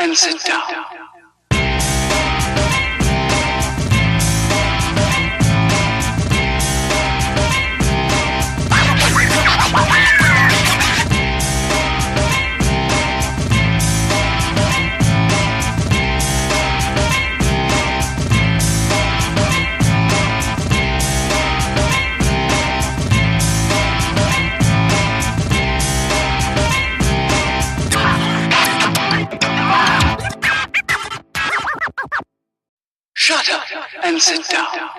and sit down. Shut up and sit down.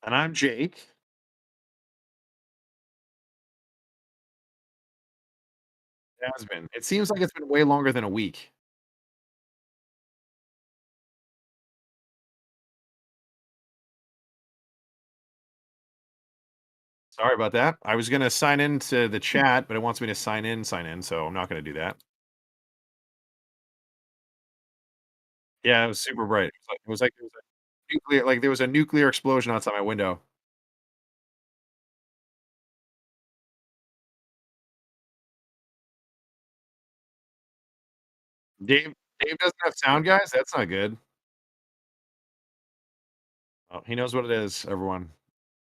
And I'm Jake. It has been. It seems like it's been way longer than a week. Sorry about that. I was going to sign into the chat, but it wants me to sign in, so I'm not going to do that. Yeah, it was super bright. It was like there was a there was a nuclear explosion outside my window. Dave doesn't have sound, guys. That's not good. Oh, he knows what it is, everyone.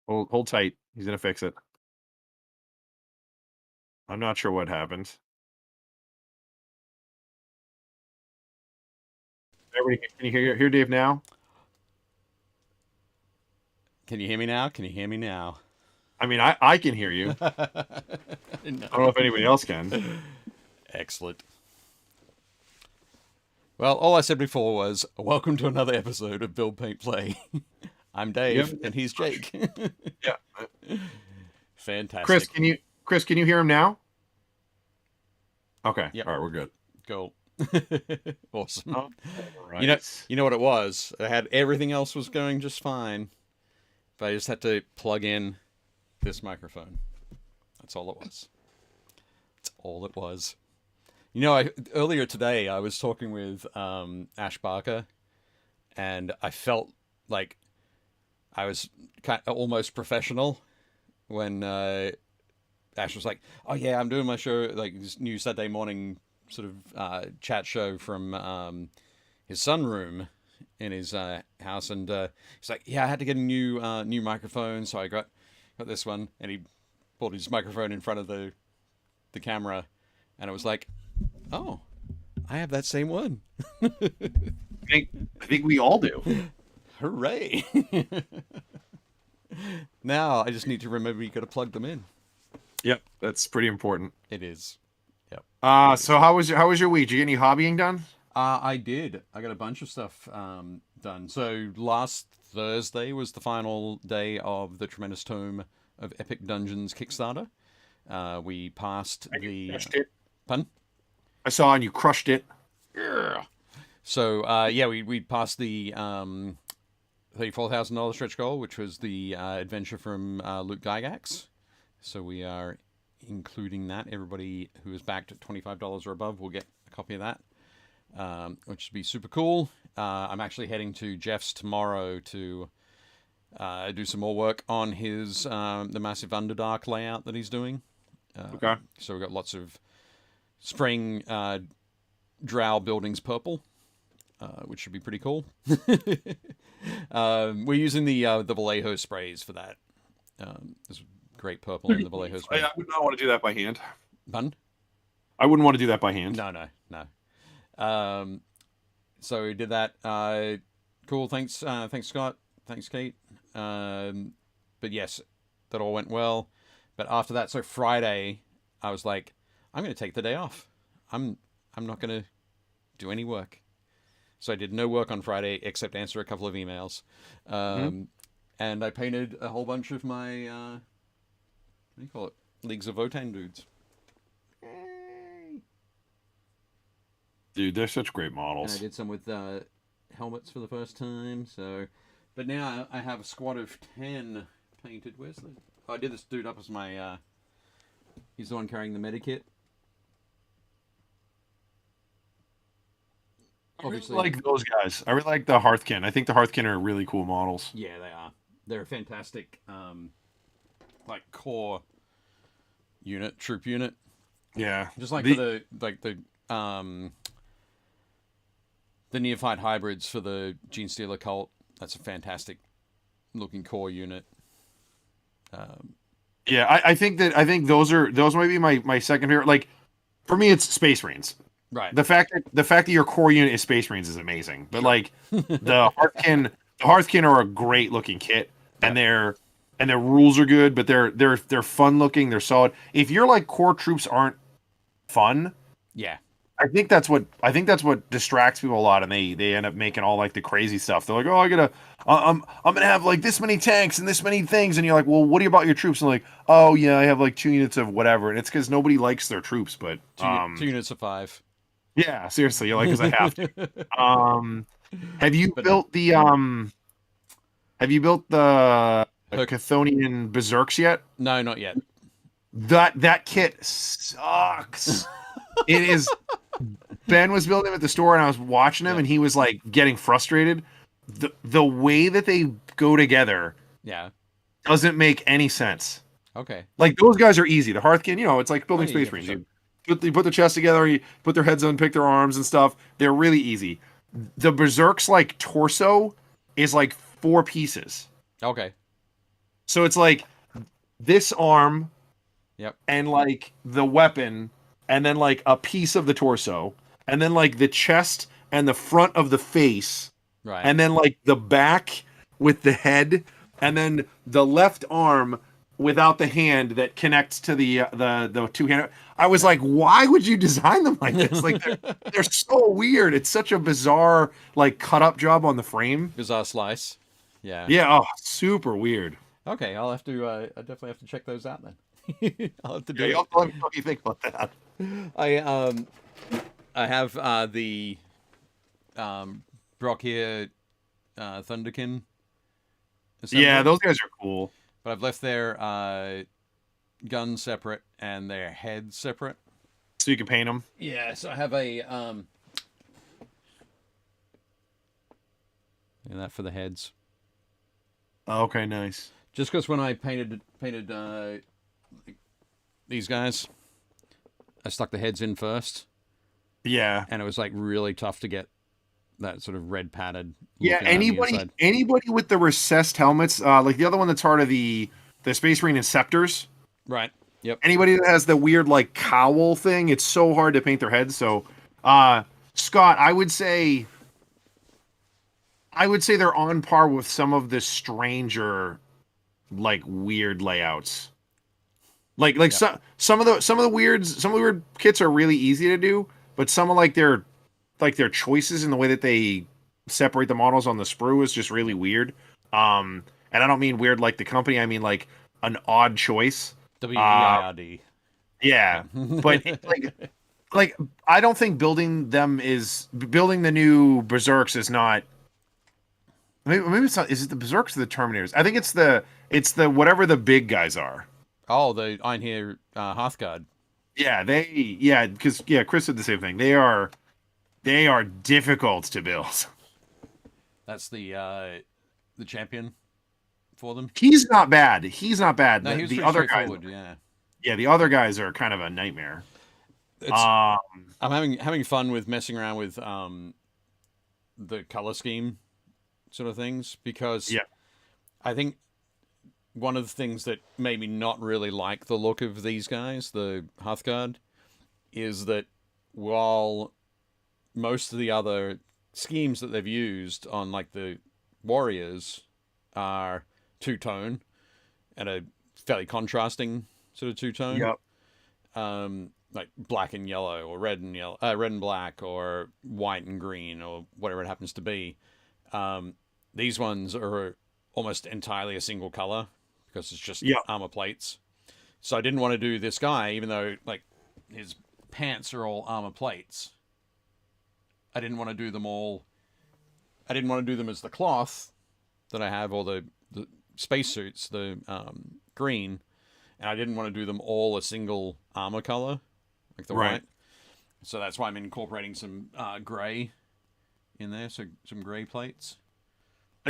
Hold tight. He's going to fix it. I'm not sure what happened. Everybody, can you hear Dave now? Can you hear me now? Can you hear me now? I mean, I can hear you. No. I don't know if anybody else can. Excellent. Well, all I said before was, welcome to another episode of Build, Paint, Play. I'm Dave, and he's Jake. Yeah. Fantastic. Chris, can you hear him now? Okay. Yep. All right, we're good. Cool. Awesome. Oh, right. You know what it was? I had everything else was going just fine, but I just had to plug in this microphone. That's all it was. That's all it was. You know, earlier today I was talking with Ash Barker, and I felt like I was almost professional when Ash was like, "Oh yeah, I'm doing my show, like this new Saturday morning sort of chat show from his sunroom in his house," and he's like, "Yeah, I had to get a new microphone, so I got this one," and he pulled his microphone in front of the camera, and it was like, "Oh, I have that same one." I think we all do. Hooray! Now I just need to remember you got to plug them in. Yep, that's pretty important. It is. Yep. So how was your week? Did you get any hobbying done? I did. I got a bunch of stuff done. So last Thursday was the final day of the Tremendous Tome of Epic Dungeons Kickstarter. We passed the. Crushed it. Pardon? I saw and you crushed it. Yeah. So yeah, we passed the $34,000 stretch goal, which was the adventure from Luke Gygax. So we are including that. Everybody who is backed at $25 or above will get a copy of that, which would be super cool. I'm actually heading to Jeff's tomorrow to do some more work on his the massive Underdark layout that he's doing. Okay. So we've got lots of spraying drow buildings purple, which should be pretty cool. We're using the Vallejo sprays for that. There's great purple in the Vallejo spray. I would not want to do that by hand. Pardon? I wouldn't want to do that by hand. No. So we did that. Cool. Thanks, Scott. Thanks, Kate. But yes, that all went well. But after that, so Friday, I was like, I'm going to take the day off. I'm not going to do any work. So I did no work on Friday except answer a couple of emails. And I painted a whole bunch of my, what do you call it? Leagues of Votan dudes. Dude, they're such great models. And I did some with helmets for the first time. So, but now I have a squad of 10 painted. Where's the... Oh, I did this dude up as my... he's the one carrying the medikit. Obviously, I really like those guys. I really like the Hearthkin. I think the Hearthkin are really cool models. Yeah, they are. They're a fantastic like core unit, troop unit. Yeah. Just like for the neophyte hybrids for the Gene Stealer cult. That's a fantastic looking core unit. Yeah, I think those might be my second favorite. Like for me, it's Space Marines. Right. The fact that your core unit is Space Marines is amazing. But like the Hearthkin are a great looking kit, and their rules are good, but they're fun looking. They're solid. If your like core troops aren't fun, yeah, I think that's what distracts people a lot, and they end up making all like the crazy stuff. They're like, oh, I'm gonna have like this many tanks and this many things, and you're like, well, what about your troops? And like, oh yeah, I have like 2 units of whatever, and it's because nobody likes their troops. But 2 units of 5. yeah, seriously, you're like, because I have to. Have you But built the Chthonian Berserks yet? No, not yet. That kit sucks. It is. Ben was building him at the store, and I was watching him, and he was like getting frustrated. The way that they go together, doesn't make any sense. Okay. Like those guys are easy. The Hearthkin, it's like building Space Marines. Sure. You put the chest together, you put their heads on, pick their arms and stuff. They're really easy. The Berserk's like torso is like 4 pieces. Okay. So it's like this arm, and like the weapon, and then like a piece of the torso, and then like the chest and the front of the face, right? And then like the back with the head, and then the left arm without the hand that connects to the 2-handed. I was like, why would you design them like this? Like they're so weird. It's such a bizarre like cut up job on the frame. Bizarre slice. Yeah. Yeah. Oh, super weird. Okay, I'll have to. I definitely have to check those out then. I'll have to do. Yeah, let me know what you think about that. I have the Brock here, Thunderkin. Assembly. Yeah, those guys are cool. But I've left their guns separate and their heads separate, so you can paint them. Yeah, so I have a and that for the heads. Oh, okay, nice. Just because when I painted these guys, I stuck the heads in first. Yeah, and it was like really tough to get that sort of red padded. Yeah, anybody with the recessed helmets, like the other one that's part of the Space Marine Inceptors. Right. Yep. Anybody that has the weird like cowl thing, it's so hard to paint their heads. So, Scott, I would say they're on par with some of the stranger, like weird layouts. Like some of the weird kits are really easy to do, but some of like their choices in the way that they separate the models on the sprue is just really weird. And I don't mean weird like the company. I mean like an odd choice. WEIRD. Yeah, but like I don't think building the new Berserks is not. Maybe it's not. Is it the Berserks or the Terminators? I think it's the whatever the big guys are. Oh, the Einherjar Hearthguard. Yeah, because Chris said the same thing. They are difficult to build. That's the champion for them. He's not bad. No, he was the other guys, yeah, the other guys are kind of a nightmare. I'm having fun with messing around with the color scheme sort of things because I think one of the things that made me not really like the look of these guys, the Hearthguard, is that while most of the other schemes that they've used on like the warriors are two-tone and a fairly contrasting sort of two-tone. Yep. Like black and yellow or red and black or white and green or whatever it happens to be. These ones are almost entirely a single color because it's just armor plates. So I didn't want to do this guy, even though like his pants are all armor plates. I didn't want to do them all. I didn't want to do them as the cloth that I have, or the spacesuits, the green, and I didn't want to do them all a single armor color, like the white. So that's why I'm incorporating some gray in there, so some gray plates.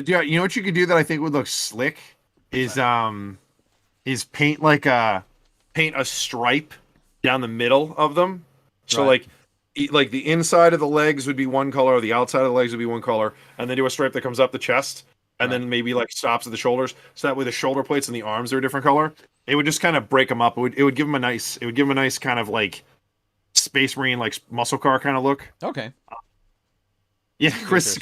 Yeah, you know what you could do that I think would look slick is is paint a stripe down the middle of them. So Right. like the inside of the legs would be one color, the outside of the legs would be one color, and then do a stripe that comes up the chest, and Right. then maybe like stops at the shoulders. So that way the shoulder plates and the arms are a different color. It would just kind of break them up. It would give them a nice kind of like Space Marine like muscle car kind of look. Okay. Yeah, Chris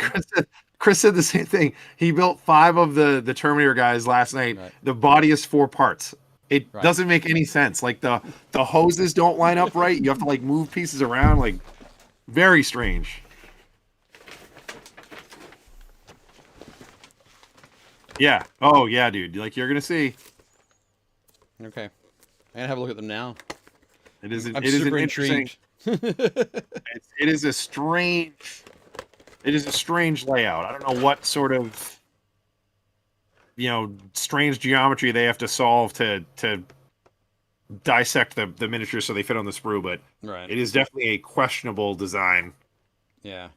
said the same thing. He built 5 of the Terminator guys last night. Right. The body is 4 parts. It Right. doesn't make any sense. Like the hoses don't line up right. You have to like move pieces around. Like very strange. Yeah. Oh yeah, dude. Like you're gonna see. Okay. I'm gonna have a look at them now. It is. I'm It is an super interesting. intrigued. It is a strange. It is a strange layout. I don't know what sort of strange geometry they have to solve to dissect the miniatures so they fit on the sprue, but Right. it is definitely a questionable design. Yeah.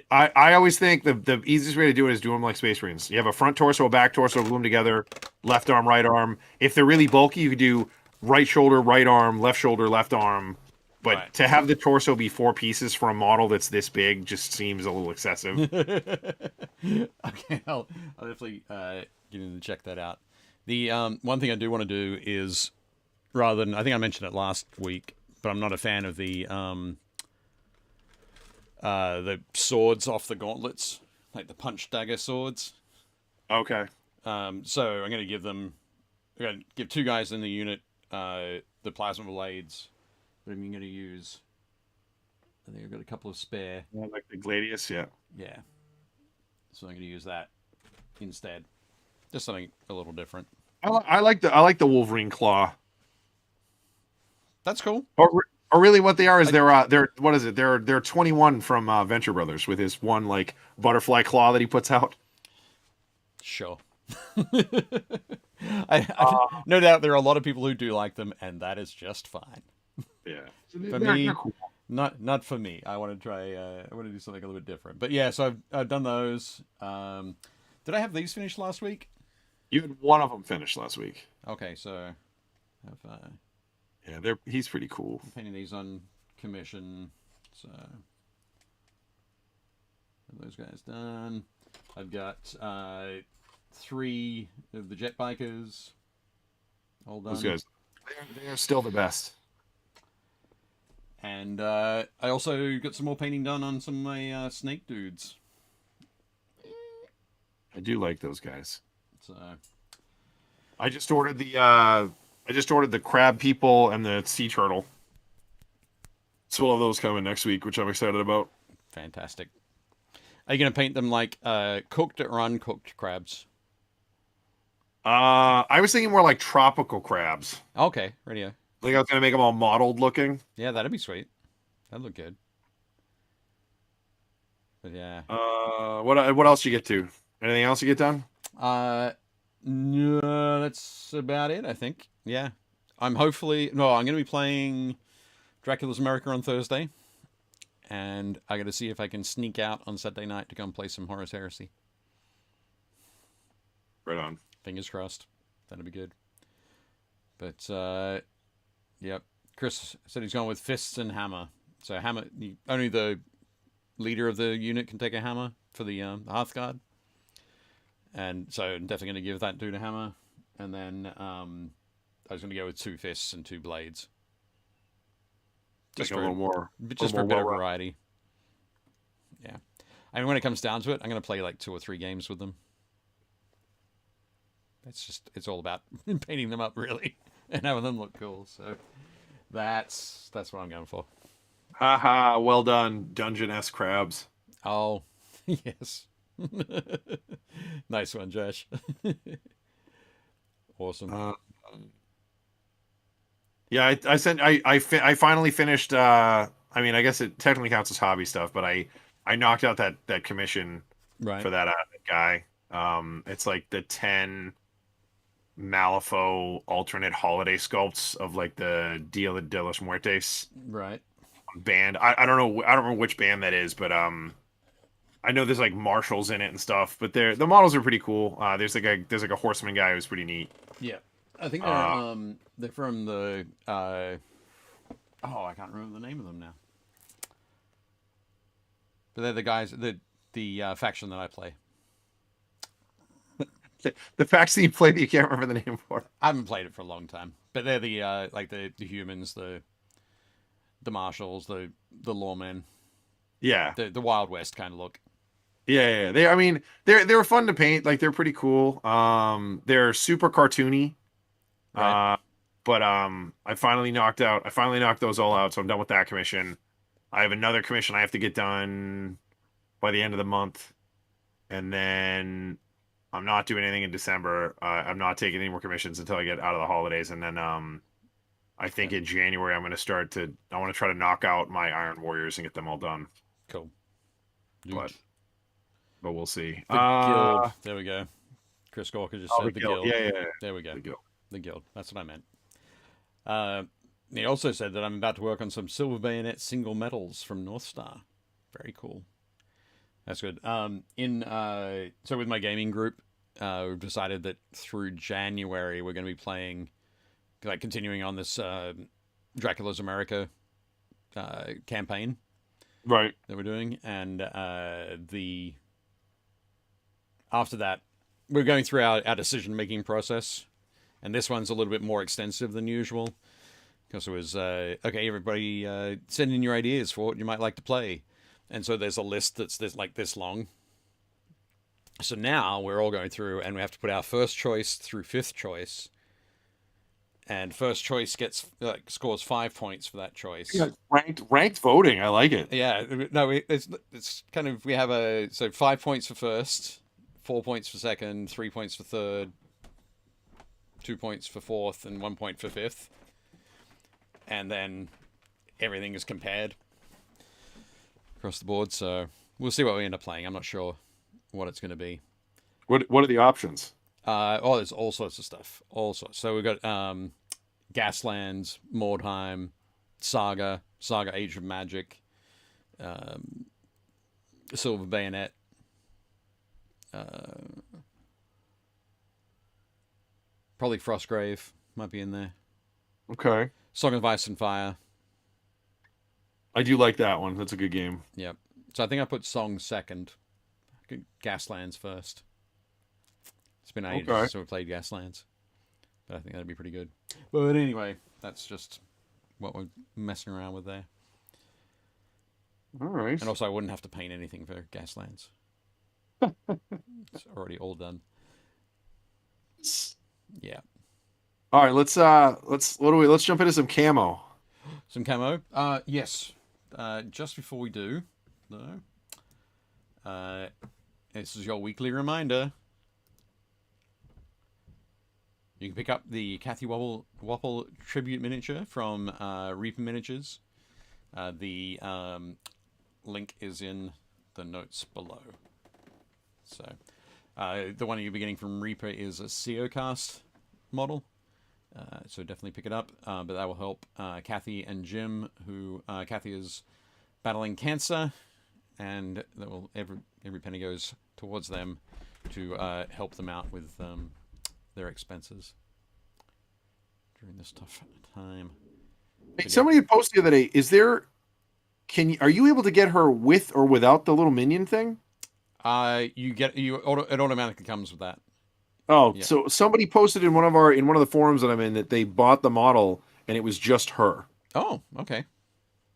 I always think the easiest way to do it is do them like Space Marines. You have a front torso, a back torso, glue them together, left arm, right arm. If they're really bulky, you could do right shoulder, right arm, left shoulder, left arm. But Right. to have the torso be 4 pieces for a model that's this big just seems a little excessive. Okay, I'll definitely get in and check that out. The one thing I do want to do is, rather than, I think I mentioned it last week, but I'm not a fan of the swords off the gauntlets, like the punch dagger swords. Okay. So I'm going to give 2 guys in the unit the plasma blades, but I'm going to use, I think I've got a couple of spare. Yeah, like the Gladius, yeah. Yeah. So I'm going to use that instead. Just something a little different. I like the Wolverine claw. That's cool. Or really, what they are is they're what is it? They're 21 from Venture Brothers with his one like butterfly claw that he puts out. Sure. No doubt there are a lot of people who do like them, and that is just fine. Yeah. For me, not for me. I want to try. I want to do something a little bit different. But yeah, so I've done those. Did I have these finished last week? You had one of them finished last week. Okay, so I've Yeah, he's pretty cool. painting these on commission. So those guys done. I've got 3 of the jet bikers all done. Those guys, they're still the best. And I also got some more painting done on some of my snake dudes. I do like those guys. So I just ordered the crab people and the sea turtle. So we'll have those coming next week, which I'm excited about. fantastic. Are you going to paint them like cooked or uncooked crabs? I was thinking more like tropical crabs. Okay, radio. Like I was gonna make them all mottled looking. Yeah, that'd be sweet. That'd look good. But yeah. What else you get to? Anything else you get done? No, that's about it, I think. Yeah. I'm going to be playing Dracula's America on Thursday. And I got to see if I can sneak out on Saturday night to go and play some Horus Heresy. Right on. Fingers crossed. That'd be good. But, yep. Chris said he's going with fists and hammer. So hammer, only the leader of the unit can take a hammer for the Hearthguard. And so I'm definitely going to give that dude a hammer. And then I was going to go with 2 fists and 2 blades. Just like a little more. Just for a bit of variety. Yeah. I mean, when it comes down to it, I'm going to play like 2 or 3 games with them. It's all about painting them up, really, and having them look cool. So that's what I'm going for. Haha, well done, Dungeon-esque crabs. Oh, yes. Nice one, Josh. Awesome. Yeah, I finally finished. I mean, I guess it technically counts as hobby stuff, but I knocked out that commission Right. for that guy. It's like the 10 Malifaux alternate holiday sculpts of like the Dia de los Muertes Right. band. I don't know. I don't remember which band that is, but I I know there's like marshals in it and stuff, but the models are pretty cool. There's like a horseman guy who's pretty neat. Yeah, I think they're from the oh, I can't remember the name of them now. But they're the guys, the faction that I play. The faction you play that you can't remember the name for. I haven't played it for a long time, but they're the like the humans, the marshals, the lawmen. Yeah, the Wild West kind of look. yeah. I mean, they're fun to paint. Like they're pretty cool. They're super cartoony. Right. But I finally knocked those all out, so I'm done with that commission. I have another commission I have to get done by the end of the month, and then I'm not doing anything in December. I'm not taking any more commissions until I get out of the holidays, and then I think in January I want to try to knock out my Iron Warriors and get them all done. Cool. But we'll see. The guild. There we go. Chris Gawker just said the guild. Yeah. There we go. The guild. The guild. That's what I meant. He also said that I'm about to work on some silver bayonet single medals from North Star. Very cool. That's good. So with my gaming group, we've decided that through January we're going to be playing, like continuing on this Dracula's America campaign, Right. that we're doing, and after that we're going through our decision making process, and this one's a little bit more extensive than usual because it was okay, everybody send in your ideas for what you might like to play. And so there's a list that's this long. So now we're all going through, and we have to put our first choice through fifth choice. And first choice gets scores 5 points for that choice. Yeah, ranked voting. I like it. Yeah, no, it's kind of, we have 5 points for first, 4 points for second, 3 points for third, 2 points for fourth, and 1 point for fifth. And then everything is compared across the board, so we'll see what we end up playing. I'm not sure what it's going to be. What are the options? There's all sorts of stuff. All sorts. So we've got Gaslands, Mordheim, Saga Age of Magic, Silver Bayonet, probably Frostgrave might be in there. Okay. Song of Ice and Fire. I do like that one. That's a good game. Yep. So I think I put Song second. Gaslands first. It's been ages since we played Gaslands. But I think that'd be pretty good. But anyway, that's just what we're messing around with there. All right. And also I wouldn't have to paint anything for Gaslands. It's already all done. Yeah. All right, let's jump into some camo. Some camo? Yes. Just before we do, though, this is your weekly reminder. You can pick up the Cathy Wappel tribute miniature from Reaper Miniatures. The link is in the notes below. So, the one you'll be getting from Reaper is a COcast model. So definitely pick it up, but that will help Cathy and Jim, who Cathy is battling cancer, and that will every penny goes towards them to help them out with their expenses during this tough time. Hey, somebody had posted the other day. Are you able to get her with or without the little minion thing? It automatically comes with that. Oh, yeah. So somebody posted in one of the forums that I'm in that they bought the model and it was just her. Oh, okay.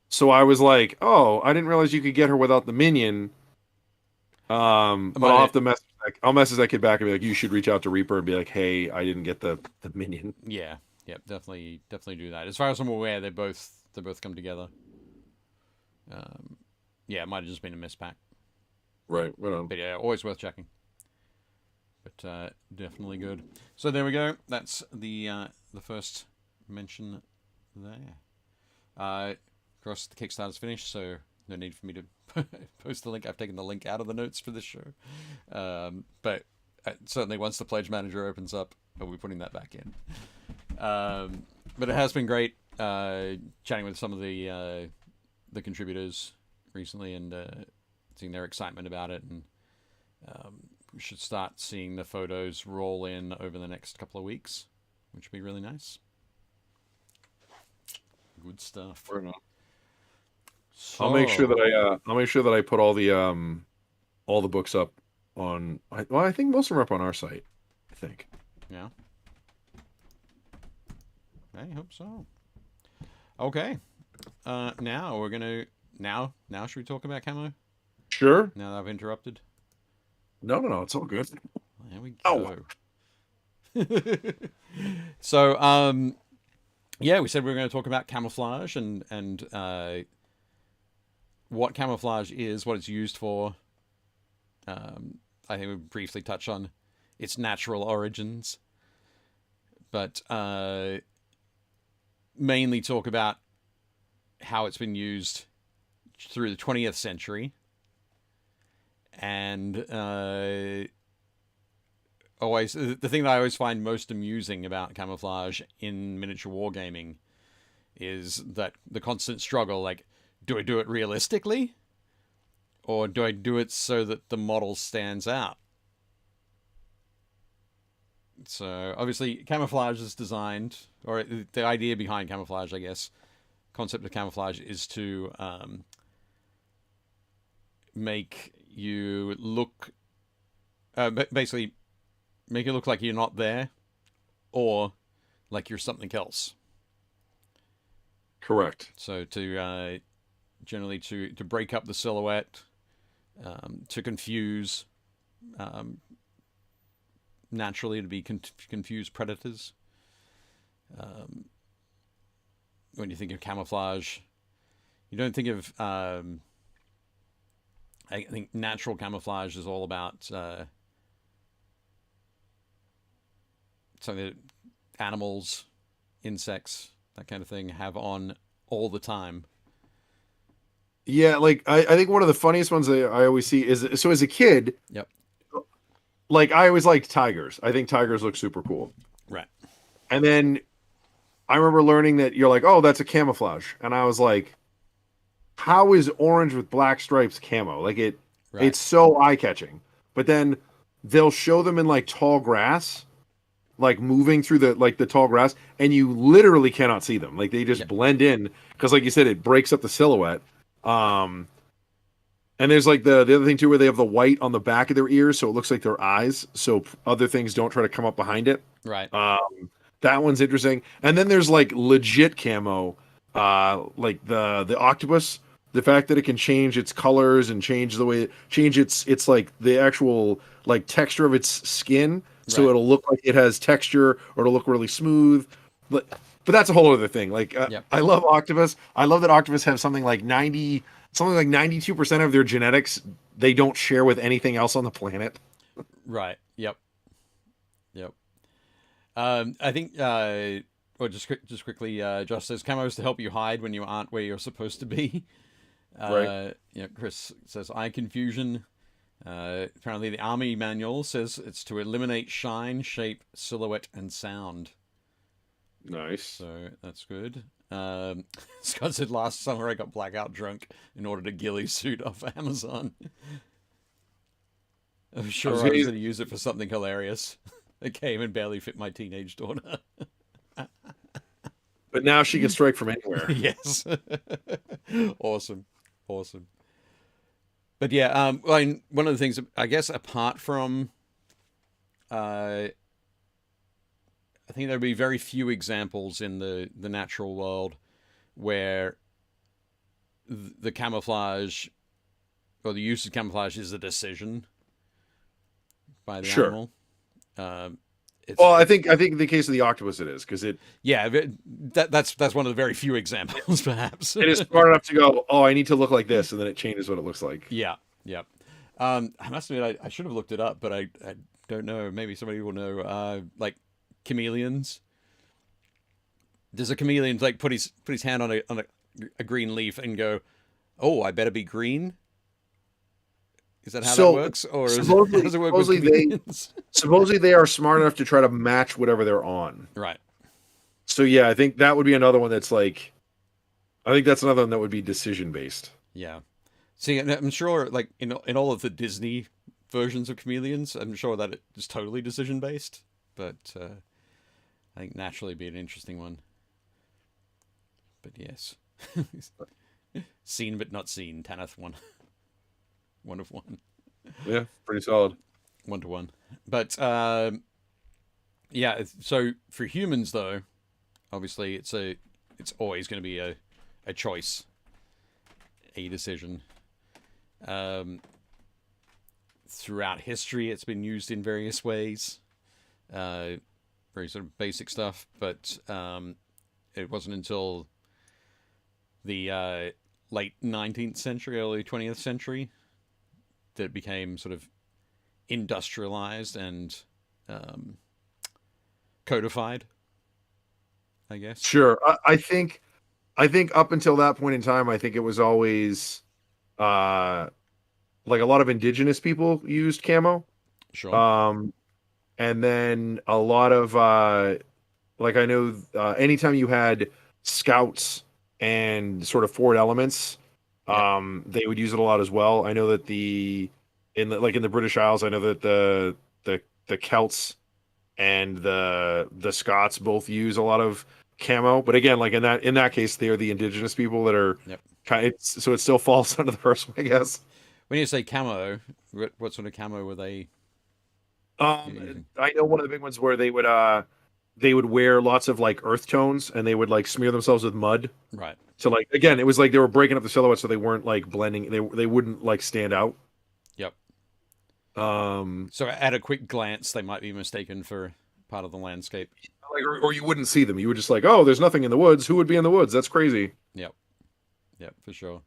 So I was like, oh, I didn't realize you could get her without the minion. But I'll have to I'll message that kid back and be like, you should reach out to Reaper and be like, hey, I didn't get the minion. Yeah, definitely do that. As far as I'm aware, they both come together. Yeah, it might have just been a mispack. Right on. But yeah, always worth checking. But definitely good. So there we go. That's the first mention there. Of course, the Kickstarter's finished, so no need for me to post the link. I've taken the link out of the notes for this show. But certainly once the pledge manager opens up, I'll be putting that back in. But it has been great chatting with some of the contributors recently, and seeing their excitement about it, and we should start seeing the photos roll in over the next couple of weeks, which would be really nice. Good stuff. So, I'll make sure that I put all the books up on. Well, I think most of them are up on our site. I think. Yeah. I hope so. Okay. Now we're gonna now should we talk about camo? Sure. Now that I've interrupted. No, it's all good. There we Oh. go. So, yeah, we said we were going to talk about camouflage and what camouflage is, what it's used for. I think we briefly touch on its natural origins, but mainly talk about how it's been used through the 20th century. And always the thing that I always find most amusing about camouflage in miniature wargaming is that the constant struggle, like, do I do it realistically? Or do I do it so that the model stands out? So, obviously, camouflage is designed, or the idea behind camouflage, I guess, concept of camouflage is to make you look, basically, make it look like you're not there, or like you're something else. Correct. So to generally to break up the silhouette, to confuse, naturally to be confuse predators. When you think of camouflage, you don't think of. I think natural camouflage is all about something that animals, insects, that kind of thing have on all the time. Yeah, like I think one of the funniest ones that I always see is, so as a kid, Yep. like I always liked tigers. I think tigers look super cool. Right. And then I remember learning that you're like, oh, that's a camouflage. And I was like, how is orange with black stripes camo? Like it's so eye-catching. But then they'll show them in like tall grass, like moving through the tall grass, and you literally cannot see them. Like they just blend in because, like you said, it breaks up the silhouette. And there's like the other thing too, where they have the white on the back of their ears, so it looks like their eyes, so other things don't try to come up behind it. Right. That one's interesting. And then there's like legit camo, like the octopus. The fact that it can change its colors and change the way it's like the actual like texture of its skin, so it'll look like it has texture, or it'll look really smooth. But that's a whole other thing. Like I love octopus. I love that octopus have something like 92% of their genetics they don't share with anything else on the planet. Right. Yep. I think. Or just quickly, Josh says camo is to help you hide when you aren't where you're supposed to be. Right. Chris says eye confusion. Apparently the army manual says it's to eliminate shine, shape, silhouette, and sound. Nice. So that's good. Scott said last summer I got blackout drunk in order to ghillie suit off Amazon. I'm sure I was going to use it for something hilarious. It came and barely fit my teenage daughter. But now she can strike from anywhere. Yes. Awesome. But yeah, one of the things, I guess, apart from, I think there'd be very few examples in the natural world where the camouflage or the use of camouflage is a decision by the animal. Well, I think in the case of the octopus, it is because it. Yeah, that's one of the very few examples, perhaps. It is smart enough to go, oh, I need to look like this, and then it changes what it looks like. Yeah. I must admit, I should have looked it up, but I don't know. Maybe somebody will know. Like chameleons. Does a chameleon like put his hand on a green leaf and go, "Oh, I better be green"? Is that how that works, or does it work with chameleons? Supposedly they are smart enough to try to match whatever they're on. Right. So yeah, I think that would be another one that's like, I think that's another one that would be decision based. Yeah. See, and I'm sure, like in all of the Disney versions of chameleons, I'm sure that it is totally decision based. But I think naturally be an interesting one. But yes, seen but not seen. Tanith one, one of one, Yeah, pretty solid. 1-to-1. But yeah. So for humans, though, obviously it's always going to be a choice, a decision. Throughout history, it's been used in various ways, very sort of basic stuff. But it wasn't until the late 19th century, early 20th century that it became sort of industrialized and codified, I guess. Sure. I think up until that point in time, I think it was always like a lot of indigenous people used camo. Sure. And then a lot of like I know anytime you had scouts and sort of forward elements, they would use it a lot as well. I know that in the British Isles, I know that the Celts and the Scots both use a lot of camo. But again, like in that case, they are the indigenous people that are kind of, so it still falls under the first one, I guess. When you say camo, what sort of camo were they? I know one of the big ones where they would wear lots of like earth tones and they would like smear themselves with mud. Right. So like again, it was like they were breaking up the silhouette so they weren't like blending. They wouldn't like stand out. Yep. So at a quick glance, they might be mistaken for part of the landscape. like, or you wouldn't see them. You would just like, oh, there's nothing in the woods. Who would be in the woods? That's crazy. Yep. Yep, for sure.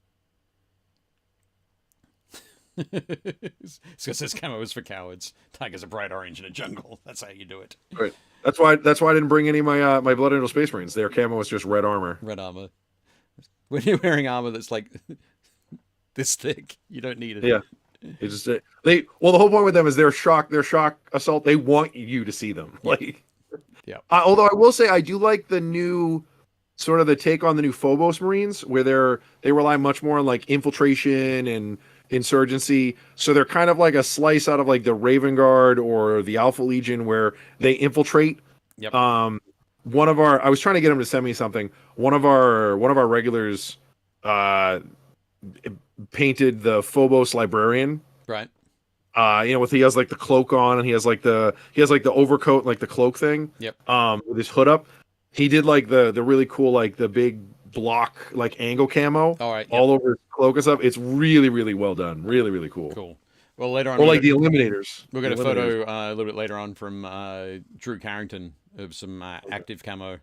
It's because this camo is for cowards. Tigers are bright orange in a jungle. That's how you do it. Right. That's why I didn't bring any of my my Blood Angel Space Marines. Their camo was just red armor. Red armor. When you're wearing armor that's like this thick, you don't need it. Yeah. It's just the whole point with them is their shock assault. They want you to see them. Like, yeah. Although I will say I do like the new sort of the take on the new Phobos Marines, where they rely much more on like infiltration and insurgency. So they're kind of like a slice out of like the Raven Guard or the Alpha Legion, where they infiltrate. Yep. I was trying to get him to send me something. One of our regulars painted the Phobos Librarian. Right. He has like the cloak on and he has like the overcoat and like the cloak thing. Yep. With his hood up. He did like the really cool like the big block like angle camo all right, all over his cloak and stuff. It's really, really well done. Really, really cool. Cool. Well, later on, or like the Eliminators. We'll get a photo a little bit later on from Drew Carrington of some active camo,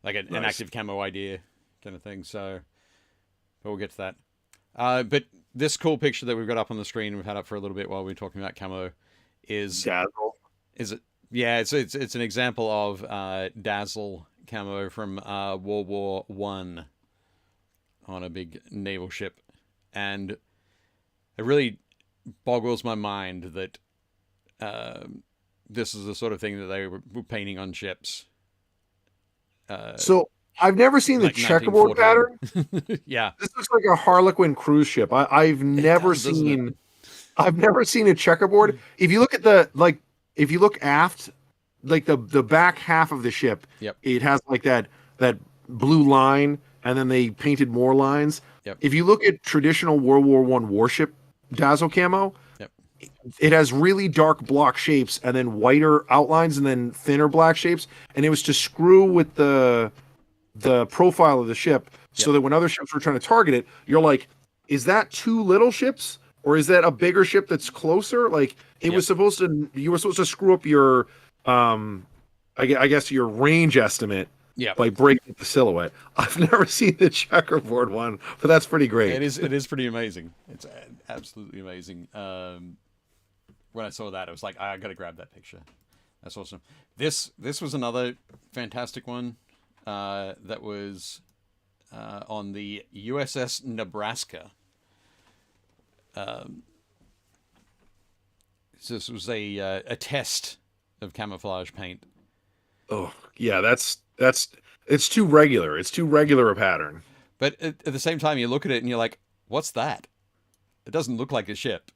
like an active camo idea kind of thing. So, but we'll get to that. But this cool picture that we've got up on the screen, we've had up for a little bit while we are talking about camo, is Dazzle. Is it? Yeah, it's an example of Dazzle camo from World War I on a big naval ship, and it really boggles my mind that this is the sort of thing that they were painting on ships. So I've never seen the checkerboard pattern. Yeah, this looks like a Harlequin cruise ship. I've never seen a checkerboard. If you look at if you look aft, like the back half of the ship, it has like that blue line, and then they painted more lines. Yep. If you look at traditional World War I warship Dazzle camo, it has really dark block shapes and then whiter outlines and then thinner black shapes. And it was to screw with the profile of the ship so that when other ships were trying to target it, you're like, is that two little ships? Or is that a bigger ship that's closer? Like you were supposed to screw up your, I guess your range estimate by breaking the silhouette. I've never seen the checkerboard one, but that's pretty great. It is pretty amazing. It's absolutely amazing. When I saw that, I was like, I got to grab that picture. That's awesome. This was another fantastic one that was on the USS Nebraska. So this was a test of camouflage paint. Oh yeah, it's too regular. It's too regular a pattern. But at the same time, you look at it and you're like, "What's that?" It doesn't look like a ship.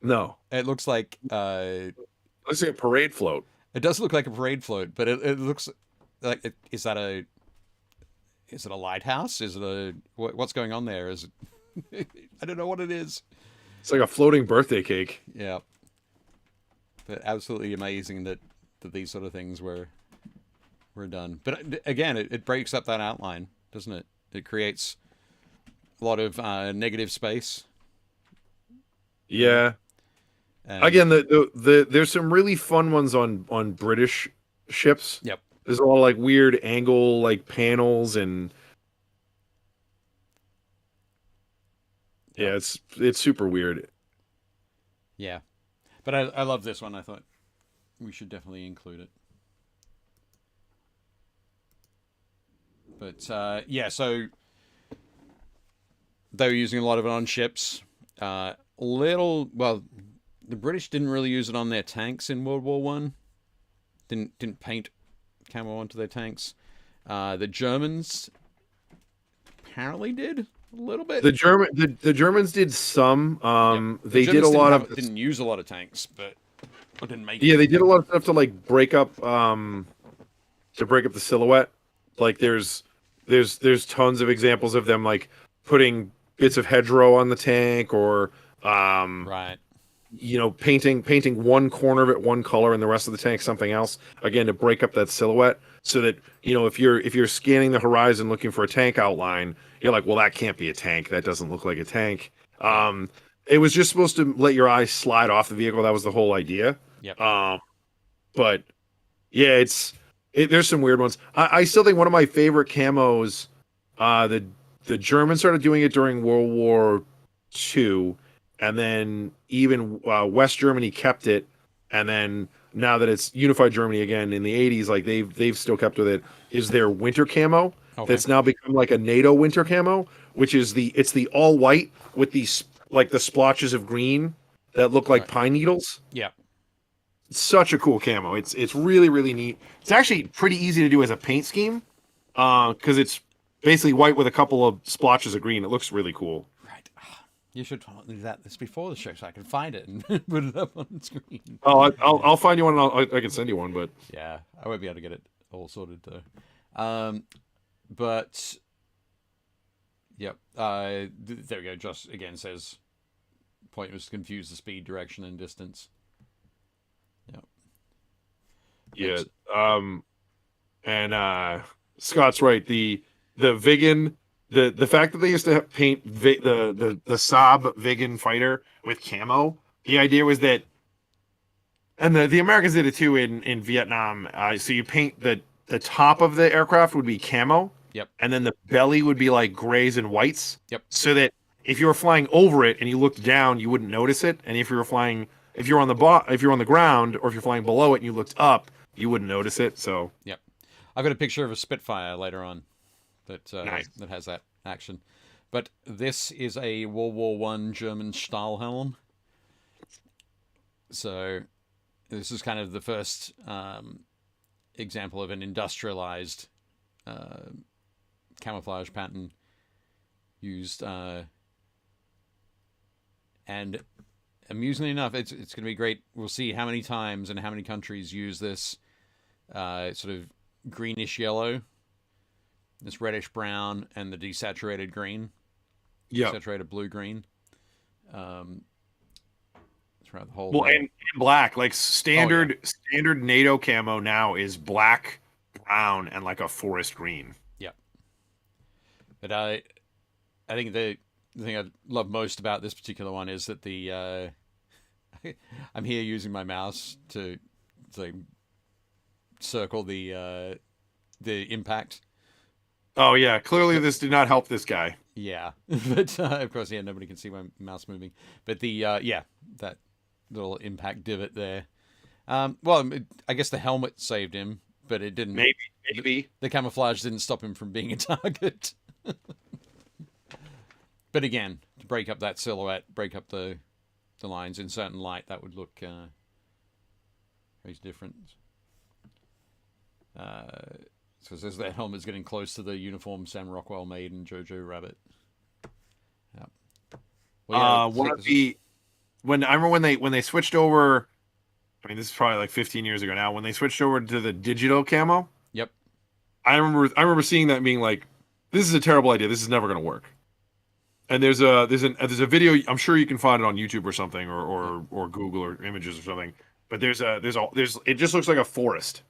No, It looks like looks like a parade float. it does look like a parade float, but it looks like is it a lighthouse? Is it what's going on there? Is it I don't know what it is. It's like a floating birthday cake. Yeah. But absolutely amazing that these sort of things were done. But again, it breaks up that outline, doesn't it? It creates a lot of negative space. Yeah. And, Again, the there's some really fun ones on British ships. Yep. There's all like weird angle like panels and yeah, it's super weird. Yeah. But I love this one. I thought we should definitely include it. But yeah, so they were using a lot of it on ships. Well, the British didn't really use it on their tanks in World War One. Didn't paint camo onto their tanks. The Germans apparently did a little bit. The Germans did some. Yep. They did a lot of didn't use a lot of tanks, but didn't make. Yeah, they did a lot of stuff to like break up the silhouette. Like there's tons of examples of them like putting bits of hedgerow on the tank or Right. you know, painting one corner of it one color and the rest of the tank something else, again to break up that silhouette so that, you know, if you're scanning the horizon looking for a tank outline, you're like, well, that can't be a tank, that doesn't look like a tank. It was just supposed to let your eyes slide off the vehicle. That was the whole idea. Yep. But yeah, there's some weird ones. I still think one of my favorite camos, the Germans started doing it during World War II, and then even West Germany kept it, and then now that it's unified Germany again in the 80s, like they've still kept with it, is their winter camo. Okay. That's now become like a NATO winter camo, which is it's the all white with these like the splotches of green that look like pine needles. Yeah. It's such a cool camo. It's really, really neat. It's actually pretty easy to do as a paint scheme, because it's basically white with a couple of splotches of green. It looks really cool. Right. You should tell me this before the show so I can find it and put it up on the screen. Oh, I'll find you one. And I can send you one, but Yeah, I won't be able to get it all sorted though. But yep. There we go. Josh again says point was to confuse the speed, direction, and distance. Yep. yeah. And Scott's right. The Vigan, the fact that they used to paint the Saab Vigan fighter with camo. The idea was that, and the Americans did it too in Vietnam. So you paint the top of the aircraft would be camo. Yep. And then the belly would be like grays and whites. Yep. So that if you were flying over it and you looked down, you wouldn't notice it. And if you're on the ground, or if you're flying below it and you looked up, you wouldn't notice it. So Yep. I've got a picture of a Spitfire later on that Nice. that has that action. But this is a World War One German Stahlhelm. So this is kind of the first example of an industrialized camouflage pattern used, and amusingly enough, it's going to be great. We'll see how many times and how many countries use this sort of greenish yellow, this reddish brown, and the desaturated green. yeah. Desaturated blue green. Throughout the whole. Well, and black, like standard NATO camo now is black, brown, and like a forest green. Yeah. But I think the thing I love most about this particular one is that the I'm here using my mouse to circle the impact. Oh yeah, clearly this did not help this guy. Yeah, but of course, yeah, nobody can see my mouse moving. But the that little impact divot there. Well, I guess the helmet saved him, but it didn't. Maybe. The camouflage didn't stop him from being a target. But again, to break up that silhouette, break up the lines in certain light, that would look very different. So it says that helmet's getting close to the uniform Sam Rockwell made in Jojo Rabbit. Yep. Well, yeah, One of the when I remember when they switched over. I mean, this is probably like 15 years ago now. When they switched over to the digital camo, Yep. I remember seeing that and being like, "This is a terrible idea. This is never going to work." And there's a video. I'm sure you can find it on YouTube or something, or Google or images or something. But there's it just looks like a forest,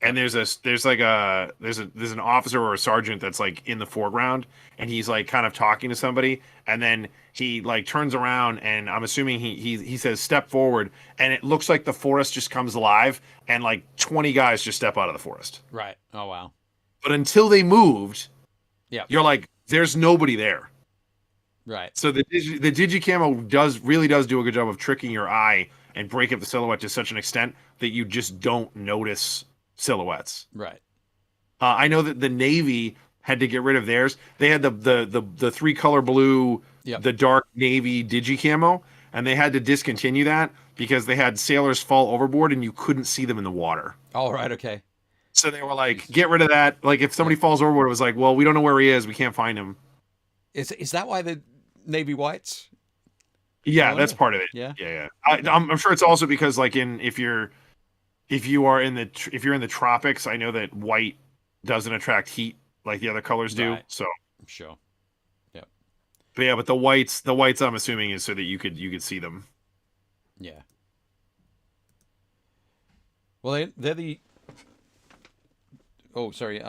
and there's an officer or a sergeant that's like in the foreground, and he's like kind of talking to somebody, and then he like turns around, and I'm assuming he says step forward, and it looks like the forest just comes alive, and like 20 guys just step out of the forest. Right. Oh wow. But until they moved, Yeah. you're like, there's nobody there. Right. So the digicamo really does do a good job of tricking your eye and break up the silhouette to such an extent that you just don't notice silhouettes. Right. I know that the Navy had to get rid of theirs. They had the three color blue, Yep. the dark navy digicamo, and they had to discontinue that because they had sailors fall overboard and you couldn't see them in the water. All right. Okay. So they were like, get rid of that. Like if somebody falls overboard, it was like, well, we don't know where he is. We can't find him. Is that why the Navy whites? Yeah, Oh, that's part of it. Yeah. Yeah. I'm sure it's also because like if you're in the tropics, I know that white doesn't attract heat like the other colors do. Right. So Sure. Yep. but yeah, but the whites I'm assuming is so that you could see them. Yeah. Well, they're the. Oh, sorry.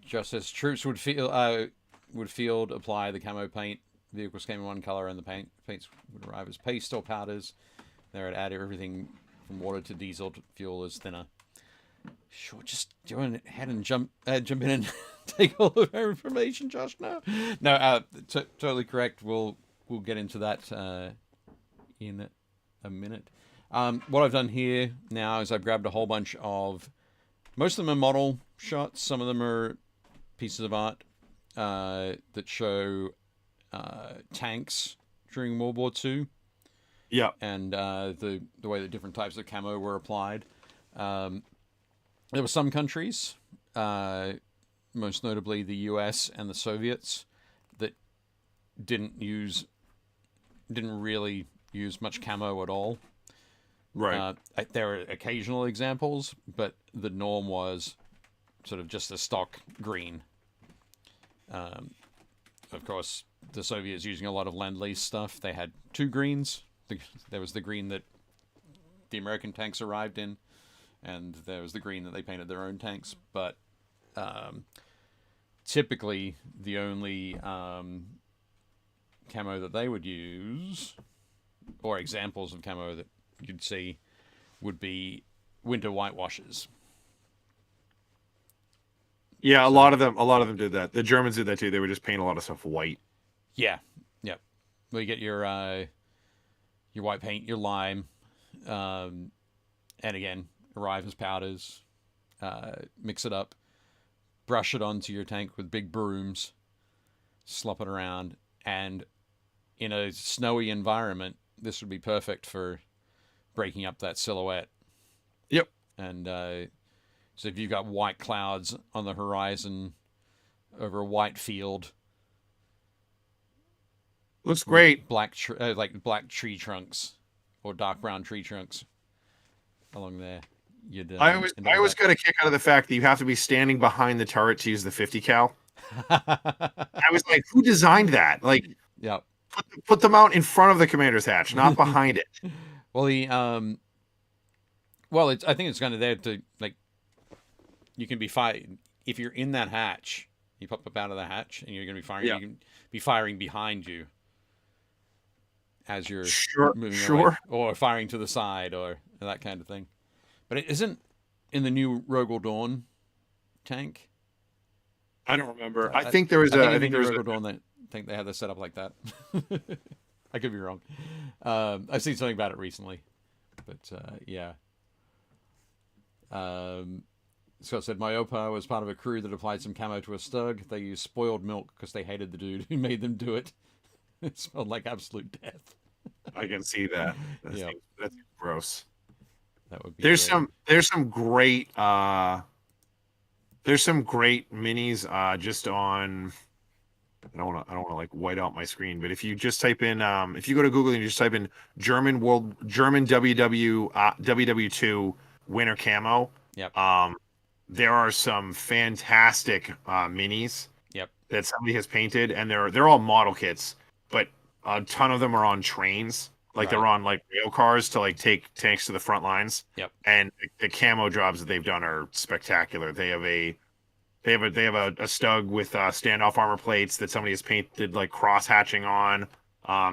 Just as troops would field apply the camo paint. Vehicles came in one color, and the paints would arrive as paste or powders. They would add everything from water to diesel to fuel as thinner. Sure, just go ahead and jump in and take all of our information, Josh. No, totally correct. We'll get into that in a minute. What I've done here now is I've grabbed a whole bunch of. Most of them are model shots. Some of them are pieces of art that show tanks during World War II. Yeah. And the way that different types of camo were applied. There were some countries, most notably the US and the Soviets, that didn't really use much camo at all. Right. There are occasional examples, but the norm was sort of just a stock green. Of course, the Soviets using a lot of Lend-Lease stuff. They had two greens. There was the green that the American tanks arrived in, and there was the green that they painted their own tanks. But typically, the only camo that they would use, or examples of camo that you'd see, would be winter whitewashes. Yeah, a lot of them did that. The Germans did that too. They would just paint a lot of stuff white. Yeah. Well, you get your white paint, your lime, and again, arrive as powders, mix it up, brush it onto your tank with big brooms, slop it around, and in a snowy environment, this would be perfect for breaking up that silhouette. Yep. And so if you've got white clouds on the horizon over a white field, Looks great. black tree trunks or dark brown tree trunks along there. I always got a kick out of the fact that you have to be standing behind the turret to use the 50 cal. I was like, who designed that? Like, yeah. put them out in front of the commander's hatch, not behind it. Well, I think it's kind of there to, like, you can be firing if you're in that hatch. You pop up out of the hatch, and you're going to be firing. Yeah. You can be firing behind you as you're moving away, sure, or firing to the side, or that kind of thing. But it isn't in the new Rogel Dawn tank. I don't remember. I think there was I think there was Rogel Dawn that think they had this set up like that. I could be wrong. I've seen something about it recently, but yeah. Scott said, my Opa was part of a crew that applied some camo to a Stug. They used spoiled milk because they hated the dude who made them do it. It smelled like absolute death. I can see that. That's gross. That would be there's great. some great minis just on I don't want to like white out my screen, but if you just type in, if you go to Google and you just type in German WW2 winter camo, Yep. there are some fantastic minis Yep. that somebody has painted, and they're all model kits, but a ton of them are on trains, like they're Right. on like rail cars to like take tanks to the front lines. Yep. And the camo jobs that they've done are spectacular. They have a stug with standoff armor plates that somebody has painted like cross hatching on.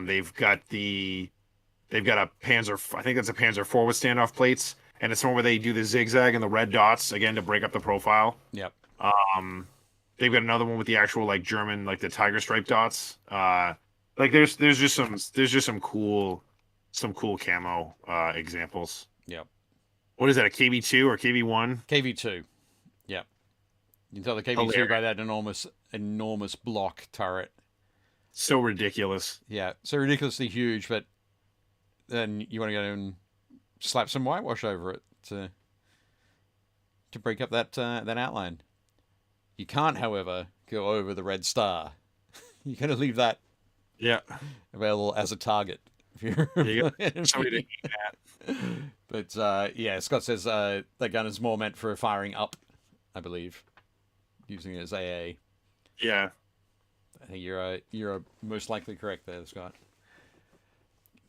They've got a Panzer, I think that's a Panzer IV with standoff plates, and it's one where they do the zigzag and the red dots again to break up the profile. Yep. Um, they've got another one with the actual like German like the tiger stripe dots. Like there's just some cool camo examples. Yep. What is that, a KB2 or KB1? KV2. Yep. You can tell the KV2 by that enormous block turret. So ridiculous. Yeah, so ridiculously huge, but then you want to go and slap some whitewash over it to break up that outline. You can't, however, go over the red star. You're going to leave that Yeah. available as a target. If you're You got somebody to eat that. But yeah, Scott says that gun is more meant for firing up, I believe, using it as AA. Yeah. I think you're most likely correct there, Scott.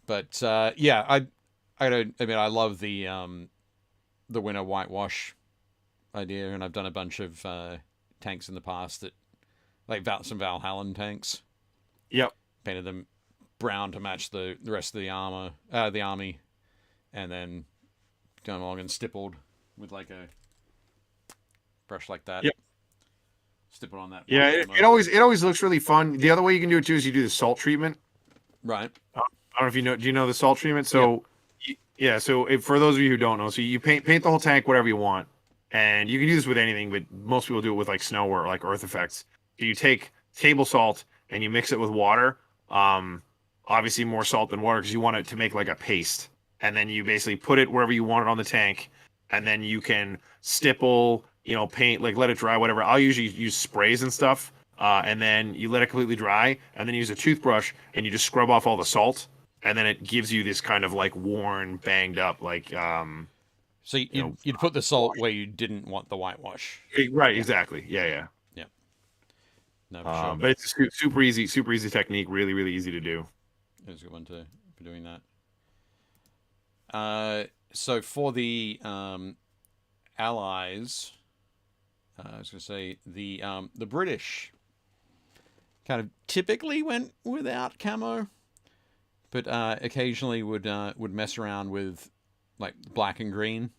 But yeah, I love the winter whitewash idea, and I've done a bunch of tanks in the past that, like some Valhallan tanks. Yep. Painted them brown to match the rest of the army, and then gone along and stippled with like a brush like that. Yep. Stippled on that. Yeah, it always looks really fun. The other way you can do it too is you do the salt treatment. Right. I don't know if you know. Do you know the salt treatment? So, yeah. So for those of you who don't know, so you paint the whole tank whatever you want, and you can do this with anything, but most people do it with like snow or like earth effects. So you take table salt and you mix it with water. Obviously more salt than water because you want it to make like a paste, and then you basically put it wherever you want it on the tank, and then you can stipple, paint, like let it dry, whatever. I'll usually use sprays and stuff, and then you let it completely dry, and then use a toothbrush and you just scrub off all the salt, and then it gives you this kind of like worn, banged up, like So you'd put the salt where you didn't want the whitewash. right, exactly, yeah. Yeah. No, for sure. But it's a super easy technique, really, really easy to do. It's a good one for doing that. So for the Allies, I was going to say the British kind of typically went without camo, but occasionally would mess around with like black and green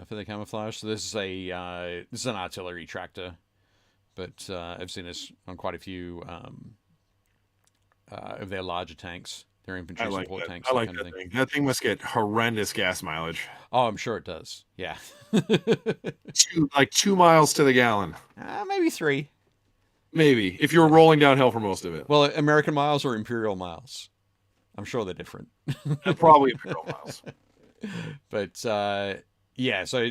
for the camouflage. So this is an artillery tractor, but I've seen this on quite a few of their larger tanks, their infantry support tanks. I like that thing. That thing must get horrendous gas mileage. Oh, I'm sure it does. Yeah. 2 miles to the gallon. Maybe 3. Maybe, if you're rolling downhill for most of it. Well, American miles or Imperial miles? I'm sure they're different. Probably Imperial miles. But yeah, so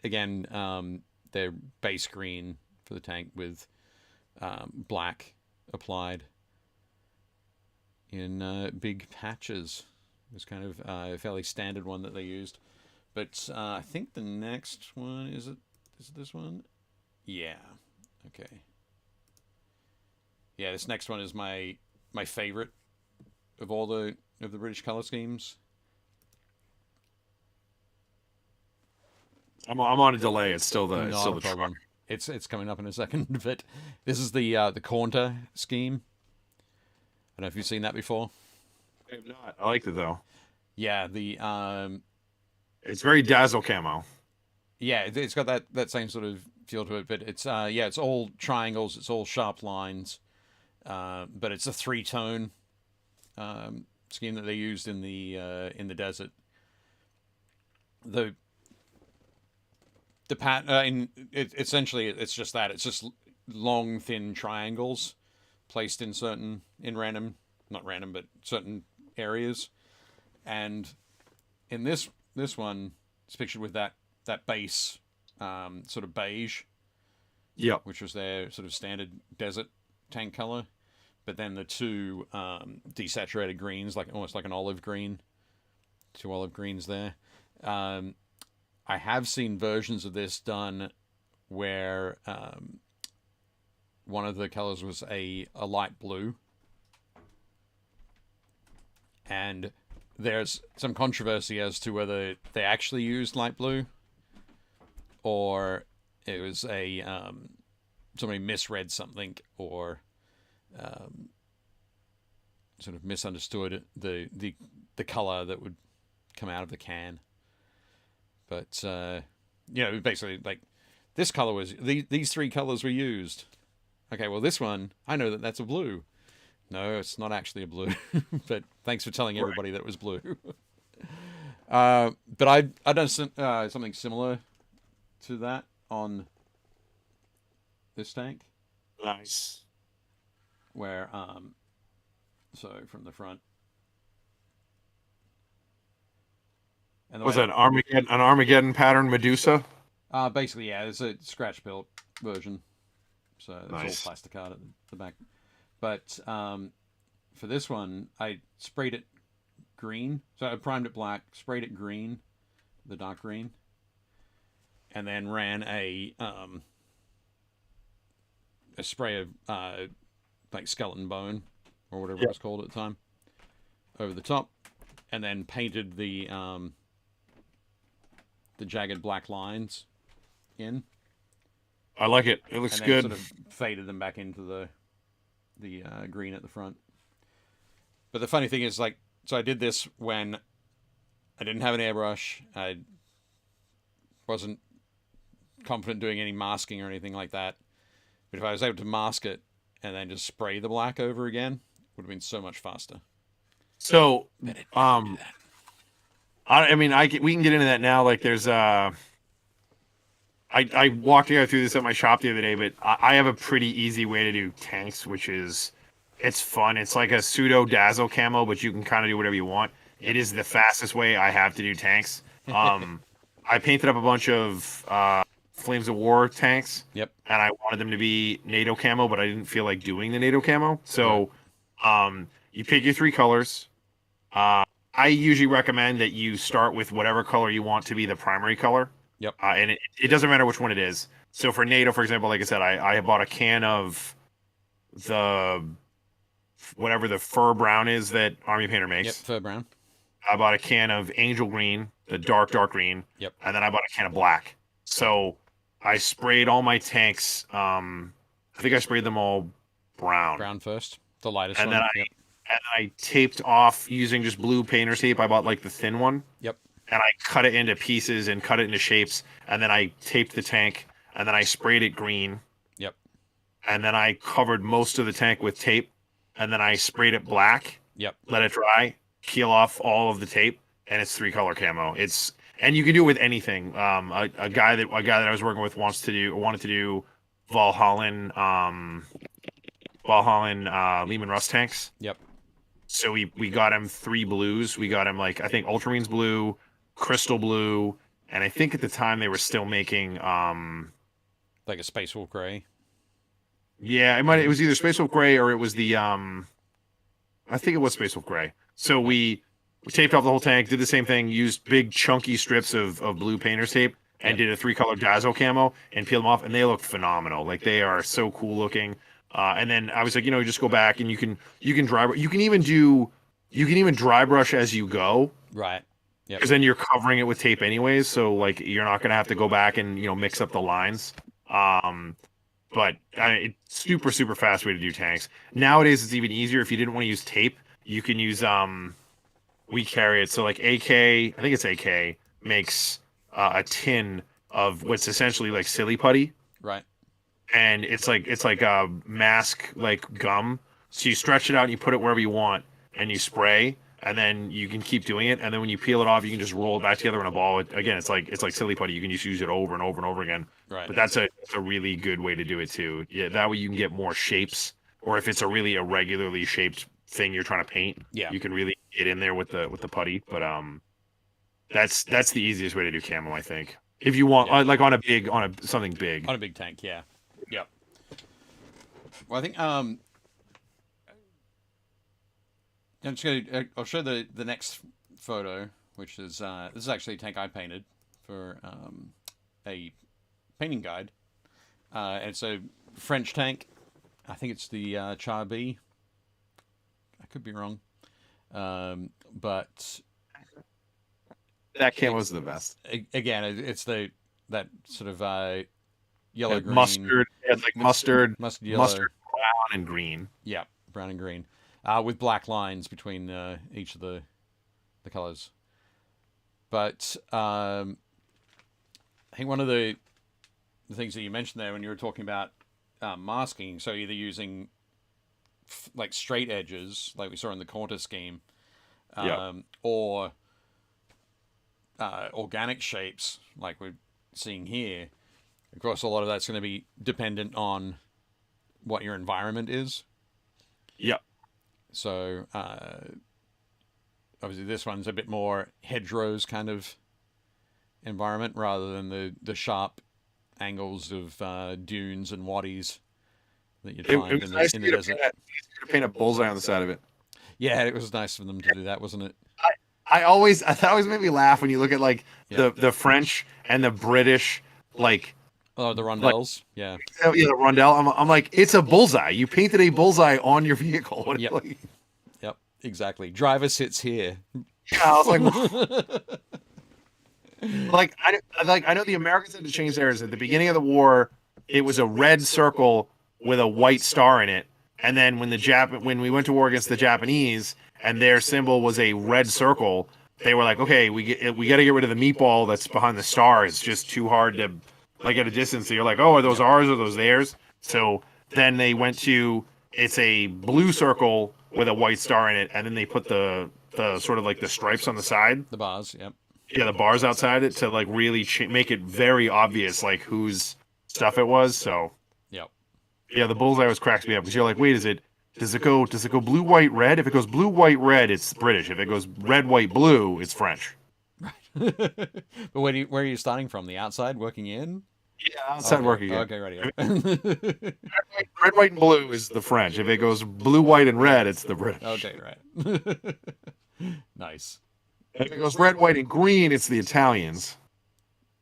again, they're base green for the tank with black applied in big patches. It was kind of a fairly standard one that they used. But I think the next one is it this one? Yeah. Okay. Yeah, this next one is my favorite of all the British color schemes. I'm on a delay. It's still the problem. Truck. It's coming up in a second, but this is the Caunter scheme. I don't know if you've seen that before. I have not. I liked it though. Yeah, the it's very dazzle camo. Yeah, it's got that same sort of feel to it, but it's it's all triangles, it's all sharp lines, but it's a 3-tone scheme that they used in the desert. The pattern, essentially, it's just that. It's just long, thin triangles placed in not random, but certain areas. And in this one, it's pictured with that base, sort of beige Yep. which was their sort of standard desert tank color. But then the two desaturated greens, like almost like an olive green, two olive greens there. I have seen versions of this done where one of the colors was a light blue. And there's some controversy as to whether they actually used light blue or it was a somebody misread something or sort of misunderstood the color that would come out of the can. But basically, like, this color was these three colors were used. Okay, well, this one, I know that's a blue. No, it's not actually a blue. But thanks for telling everybody that it was blue. But I've done something similar to that on this tank. Nice. Where so from the front. And Was that an Armageddon pattern Medusa? Basically, yeah, it's a scratch built version. So it's Nice. all plastic art at the back. But for this one, I sprayed it green. So I primed it black, sprayed it green, the dark green, and then ran a spray of like skeleton bone or whatever it was called at the time over the top, and then painted the jagged black lines in. I like it. It looks and then good. Sort of faded them back into the green at the front. But the funny thing is, like, so I did this when I didn't have an airbrush. I wasn't confident doing any masking or anything like that. But if I was able to mask it and then just spray the black over again, it would have been so much faster. So, But it didn't do that. we can get into that now. Like, there's I walked you through this at my shop the other day, but I have a pretty easy way to do tanks, which is, it's fun. It's like a pseudo dazzle camo, but you can kind of do whatever you want. It is the fastest way I have to do tanks. I painted up a bunch of Flames of War tanks. Yep. And I wanted them to be NATO camo, but I didn't feel like doing the NATO camo. So, you pick your three colors. I usually recommend that you start with whatever color you want to be the primary color. Yep. And it doesn't matter which one it is. So for NATO, for example, like I said, I bought a can of whatever the fur brown is that Army Painter makes. Yep, fur brown. I bought a can of angel green, the dark green. Yep. And then I bought a can of black. So I sprayed all my tanks. I think I sprayed them all brown. Brown first. The lightest And one. then I taped off using just blue painter's tape. I bought like the thin one. Yep. And I cut it into pieces and cut it into shapes. And then I taped the tank. And then I sprayed it green. Yep. And then I covered most of the tank with tape. And then I sprayed it black. Yep. Let it dry. Peel off all of the tape. And it's 3-color camo. And you can do it with anything. A guy that I was working with wanted to do Valhallan Lehman Russ tanks. Yep. So we got him 3 blues. We got him I think ultramarines blue, crystal blue, and I think at the time they were still making Like a Space Wolf gray. yeah, it was either Space Wolf gray or it was the I think it was Space Wolf gray. So we taped off the whole tank, did the same thing, used big chunky strips of blue painter's tape and did a 3-color dazzle camo and peeled them off, and they look phenomenal. Like, they are so cool looking. And then I was like, just go back and you can dry. You can even dry brush as you go. Right. Yeah. Because then you're covering it with tape anyways, so like you're not gonna have to go back and mix up the lines. But it's super fast way to do tanks. Nowadays it's even easier. If you didn't want to use tape, you can use we carry it. So like AK, I think it's AK makes a tin of what's essentially like silly putty. Right. And it's like a mask like gum. So you stretch it out and you put it wherever you want and you spray, and then you can keep doing it. And then when you peel it off, you can just roll it back together in a ball. Again, it's like silly putty. You can just use it over and over and over again. Right. But that's a really good way to do it too. Yeah, that way you can get more shapes. Or if it's a really irregularly shaped thing you're trying to paint, Yeah. you can really get in there with the putty. But that's the easiest way to do camo, I think. If you want like on something big. On a big tank, yeah. Well, I think I'm just gonna. I'll show the next photo, which is this is actually a tank I painted for a painting guide, and it's a French tank. I think it's the Char B. I could be wrong, but That cam was the best. again, it's that sort of yellow green Mustard, it had like mustard, yellow, mustard, brown, and green. yeah, brown and green, with black lines between each of the colors. But I think one of the things that you mentioned there when you were talking about masking, so either using like straight edges, like we saw in the Quarter scheme, or organic shapes, like we're seeing here. Of course, a lot of that's going to be dependent on what your environment is. Yep. So, obviously, this one's a bit more hedgerows kind of environment rather than the sharp angles of dunes and waddies that you'd find It was nice in the desert. To paint a bullseye on the side of it. Yeah, it was nice for them to do that, wasn't it? That always made me laugh when you look at like the French and the British, like. Oh, the rondelles, yeah. Yeah, the rondelle. I'm like, it's a bullseye. You painted a bullseye on your vehicle. What, Yep. like, Yep, exactly. Driver sits here. yeah, I was like, I know the Americans had to change theirs at the beginning of the war. It was a red circle with a white star in it, and then when we went to war against the Japanese, and their symbol was a red circle, they were like, okay, we got to get rid of the meatball that's behind the star. It's just too hard to. Like at a distance, so you're like, oh, are those ours or those theirs? So then they went to it's a blue circle with a white star in it, and then they put the sort of like the stripes on the side. The bars, yep. Yeah, the bars outside it to like really make it very obvious like whose stuff it was. So Yep. yeah, the bullseye always cracks me up because you're like, wait, does it go blue, white, red? If it goes blue, white, red, it's British. If it goes red, white, blue, it's French. But where are you starting from? The outside, working in? Yeah, outside working. Okay, radio. Red, white, and blue is the French. If it goes blue, white, and red, it's the British. Okay, right. Nice. If it goes red, white, and green, it's the Italians.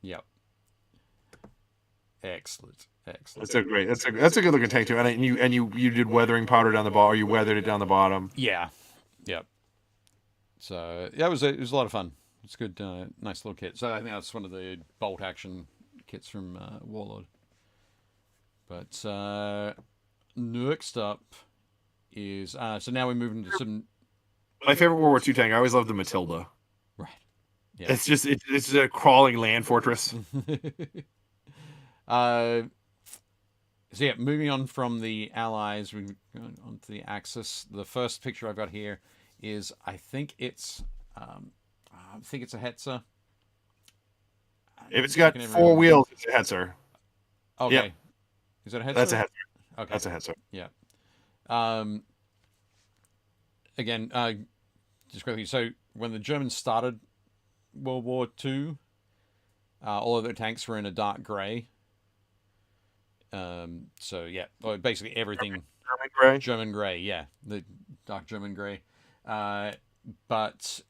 Yep. Excellent. That's a good looking tank too. And you did weathering powder down the bottom, or you weathered it down the bottom. Yeah. Yep. So yeah, it was a lot of fun. It's good, nice little kit. So I think that's one of the bolt action kits from Warlord. But next up is so now we're moving to some. My favorite World War II tank. I always loved the Matilda. Right. Yeah. It's just a crawling land fortress. So yeah, moving on from the Allies, we're going on to the Axis. The first picture I've got here is I think it's a Hetzer. If it's got four wheels, it's a Hetzer. Okay. Yep. Is that a Hetzer? That's a Hetzer. Okay. That's a Hetzer. Yeah. Again, just quickly. So when the Germans started World War II, all of their tanks were in a dark grey. So yeah, basically everything. German grey, yeah, the dark German grey. But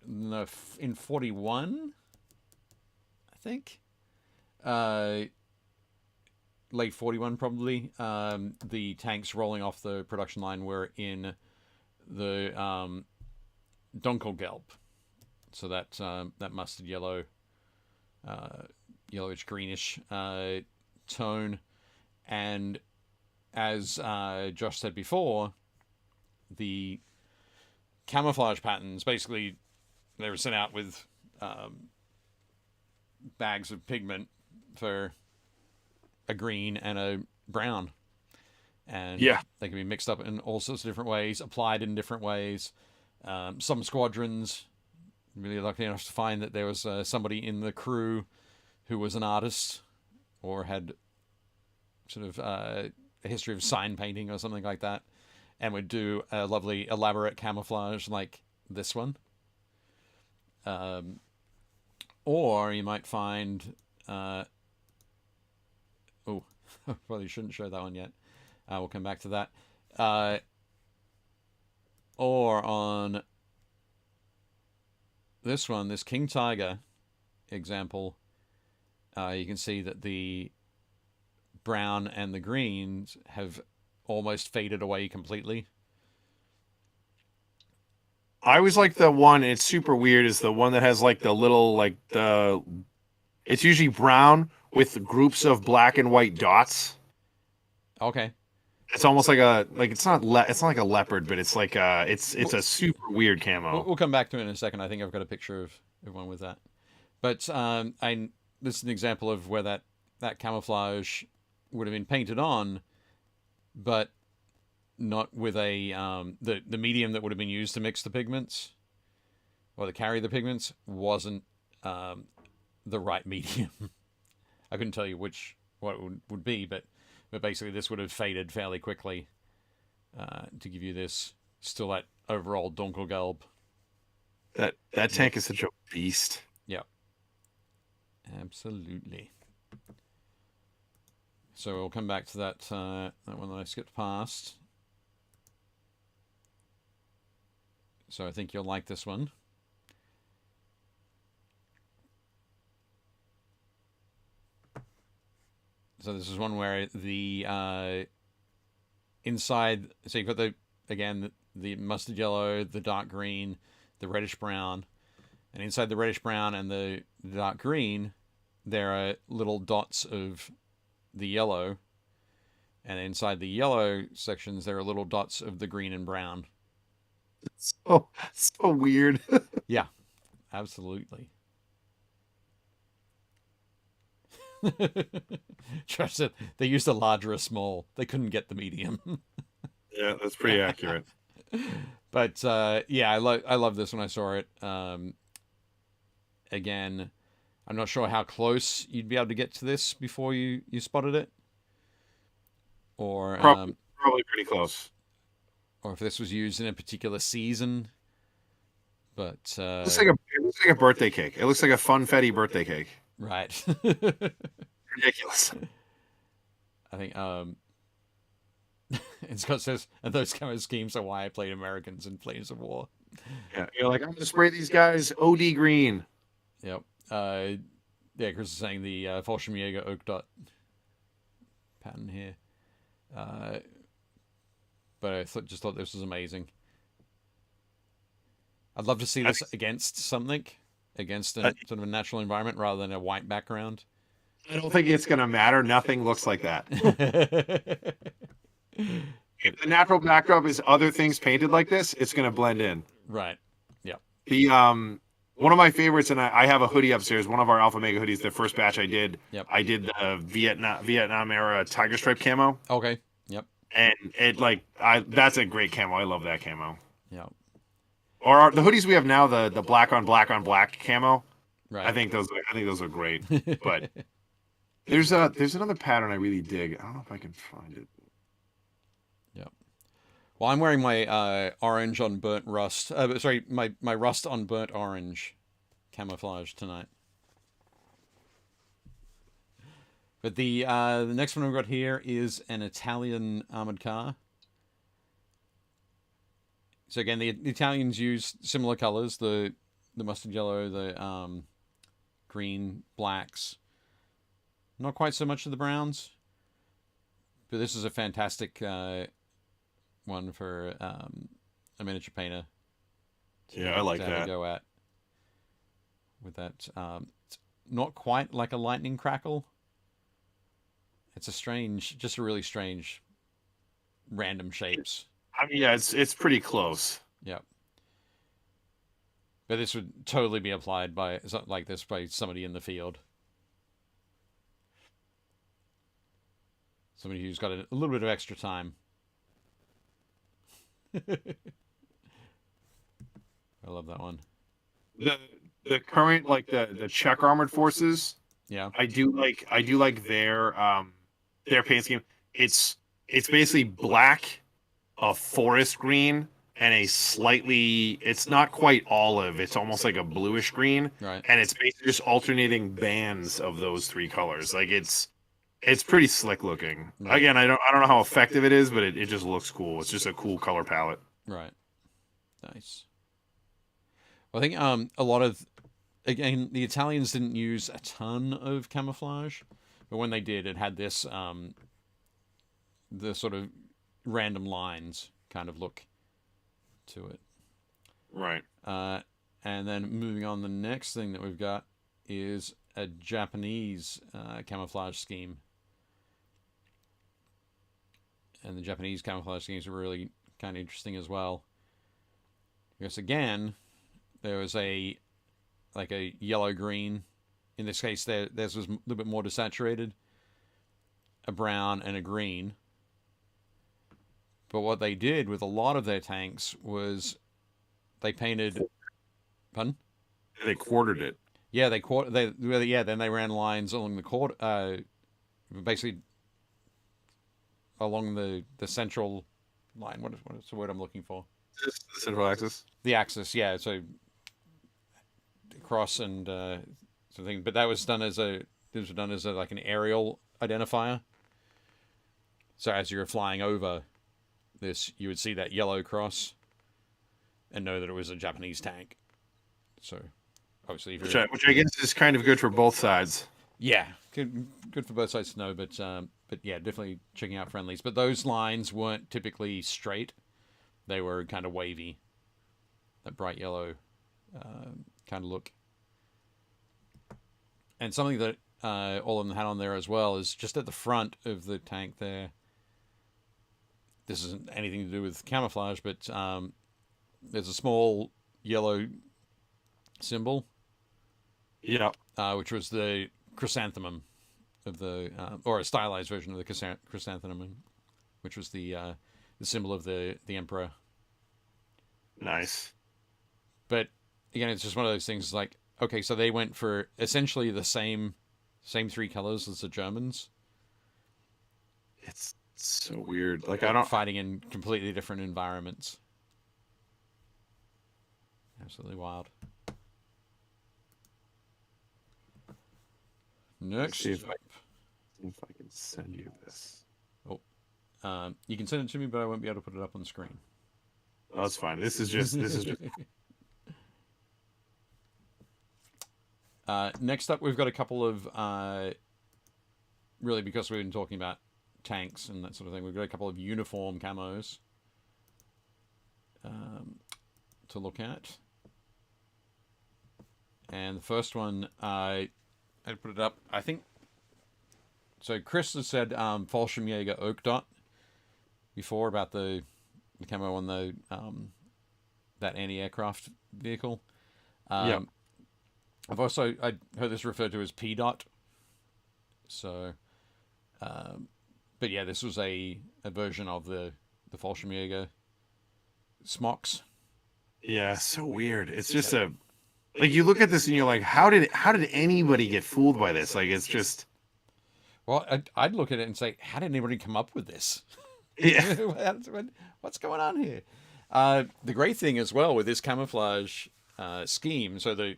in 41, I think, late 41 probably, the tanks rolling off the production line were in the Dunkelgelb, so that mustard yellow, yellowish greenish tone, and as Josh said before, the camouflage patterns, basically they were sent out with bags of pigment for a green and a brown, and they can be mixed up in all sorts of different ways, applied in different ways. Some squadrons, really lucky enough to find that there was somebody in the crew who was an artist or had sort of a history of sign painting or something like that, and would do a lovely elaborate camouflage like this one. Or you might find probably shouldn't show that one yet. We'll come back to that. Or on this one, this King Tiger example, you can see that the brown and the greens have almost faded away completely. I always like the one, it's super weird, is the one that has like the little, like it's usually brown with groups of black and white dots. Okay. It's almost like it's not like a leopard, but it's like it's a super weird camo. We'll come back to it in a second. I think I've got a picture of one with that. But this is an example of where that camouflage would have been painted on, but not with a the medium that would have been used to mix the pigments or to carry the pigments wasn't the right medium. I couldn't tell you what it would be, but basically this would have faded fairly quickly to give you this still that overall Dunkelgelb. That tank is such a beast. Yeah, absolutely. So we'll come back to that one that I skipped past. So I think you'll like this one. So this is one where the inside, so you've got the mustard yellow, the dark green, the reddish brown, and inside the reddish brown and the dark green, there are little dots of the yellow, and inside the yellow sections, there are little dots of the green and brown. So weird. Yeah, absolutely. Josh said they used a large or a small. They couldn't get the medium. Yeah, that's pretty accurate. But yeah, I love this when I saw it. Again, I'm not sure how close you'd be able to get to this before you spotted it, or Probably pretty close. or if this was used in a particular season. But It looks like a birthday cake. It looks like a funfetti birthday cake. right. Ridiculous. I think and Scott says, and those kind of schemes are why I played Americans in Flames of War. Yeah, you're like, I'm gonna spray these guys OD green. Yep. Yeah, Chris is saying the Fallschirmjäger oak dot pattern here. But I just thought this was amazing. I'd love to see this against something, against a sort of a natural environment rather than a white background. I don't think it's gonna matter. Nothing looks like that. If the natural backdrop is other things painted like this, it's gonna blend in. Right. Yeah. The one of my favorites, and I have a hoodie upstairs. One of our Alpha Mega hoodies, the first batch I did. Yep. I did the Vietnam era tiger stripe camo, Okay. Yep. and that's a great camo. I love that camo. Yep. Or the hoodies we have now, the black on black on black camo. Right. I think those are great. But there's another pattern I really dig. I don't know if I can find it. Yep. Well, I'm wearing my orange on burnt rust. Sorry, my rust on burnt orange camouflage tonight. But the next one I've got here is an Italian armored car. So again, the Italians use similar colors: the mustard yellow, the green, blacks. Not quite so much of the browns, but this is a fantastic one for a miniature painter. Yeah, I like that. To go at with that. It's not quite like a lightning crackle. It's just a really strange, random shapes. I mean, yeah, it's pretty close. Yep. But this would totally be applied by something like this by somebody in the field. Somebody who's got a little bit of extra time. I love that one. The current, like the Czech armored forces. Yeah. I do like their paint scheme. It's basically black, a forest green, and it's not quite olive. It's almost like a bluish green. Right. And it's basically just alternating bands of those three colors. Like it's It's pretty slick looking. Right. Again, I don't know how effective it is, but it just looks cool. It's just a cool color palette. Right. Nice. Well, I think a lot of, again, the Italians didn't use a ton of camouflage, but when they did, it had this the sort of random lines kind of look to it. Right. And then moving on, the next thing that we've got is a Japanese camouflage scheme. And the Japanese camouflage schemes are really kind of interesting as well. Because again, there was a yellow-green. In this case, theirs was a little bit more desaturated. A brown and a green. But what they did with a lot of their tanks was they painted... Pardon? They quartered it. Yeah, then they ran lines along the quarter... basically along the central line. What's the word I'm looking for? The central axis? The axis, yeah. So across and something, but that was done as like an aerial identifier. So as you were flying over this, you would see that yellow cross and know that it was a Japanese tank. So obviously, if which I guess is kind of good for both sides. Yeah, good for both sides to know, but yeah, definitely checking out friendlies. But those lines weren't typically straight; they were kind of wavy, that bright yellow kind of look. And something that all of them had on there as well is just at the front of the tank there. This isn't anything to do with camouflage, but there's a small yellow symbol. Yeah. Which was the chrysanthemum of the, or a stylized version of the chrysanthemum, which was the symbol of the emperor. Nice. But again, it's just one of those things. Like, okay, so they went for essentially the same three colors as the Germans. It's so weird. Like, I don't fighting in completely different environments. Absolutely wild. Next, see if I can send you this. Oh, you can send it to me, but I won't be able to put it up on the screen. Oh, that's fine. This is just. Next up, we've got a couple of really, because we've been talking about tanks and that sort of thing. We've got a couple of uniform camos to look at, and the first one I put it up. I think so. Chris has said Fallschirmjäger Oak Dot before about the camo on the that anti-aircraft vehicle. Yeah. I've also heard this referred to as P Dot. So, but yeah, this was a version of the Fallschirmjäger smocks. Yeah, so weird. It's just a like you look at this and you're like, how did anybody get fooled by this? Like, it's just. Well, I'd look at it and say, how did anybody come up with this? Yeah. What's going on here? The great thing as well with this camouflage scheme, so the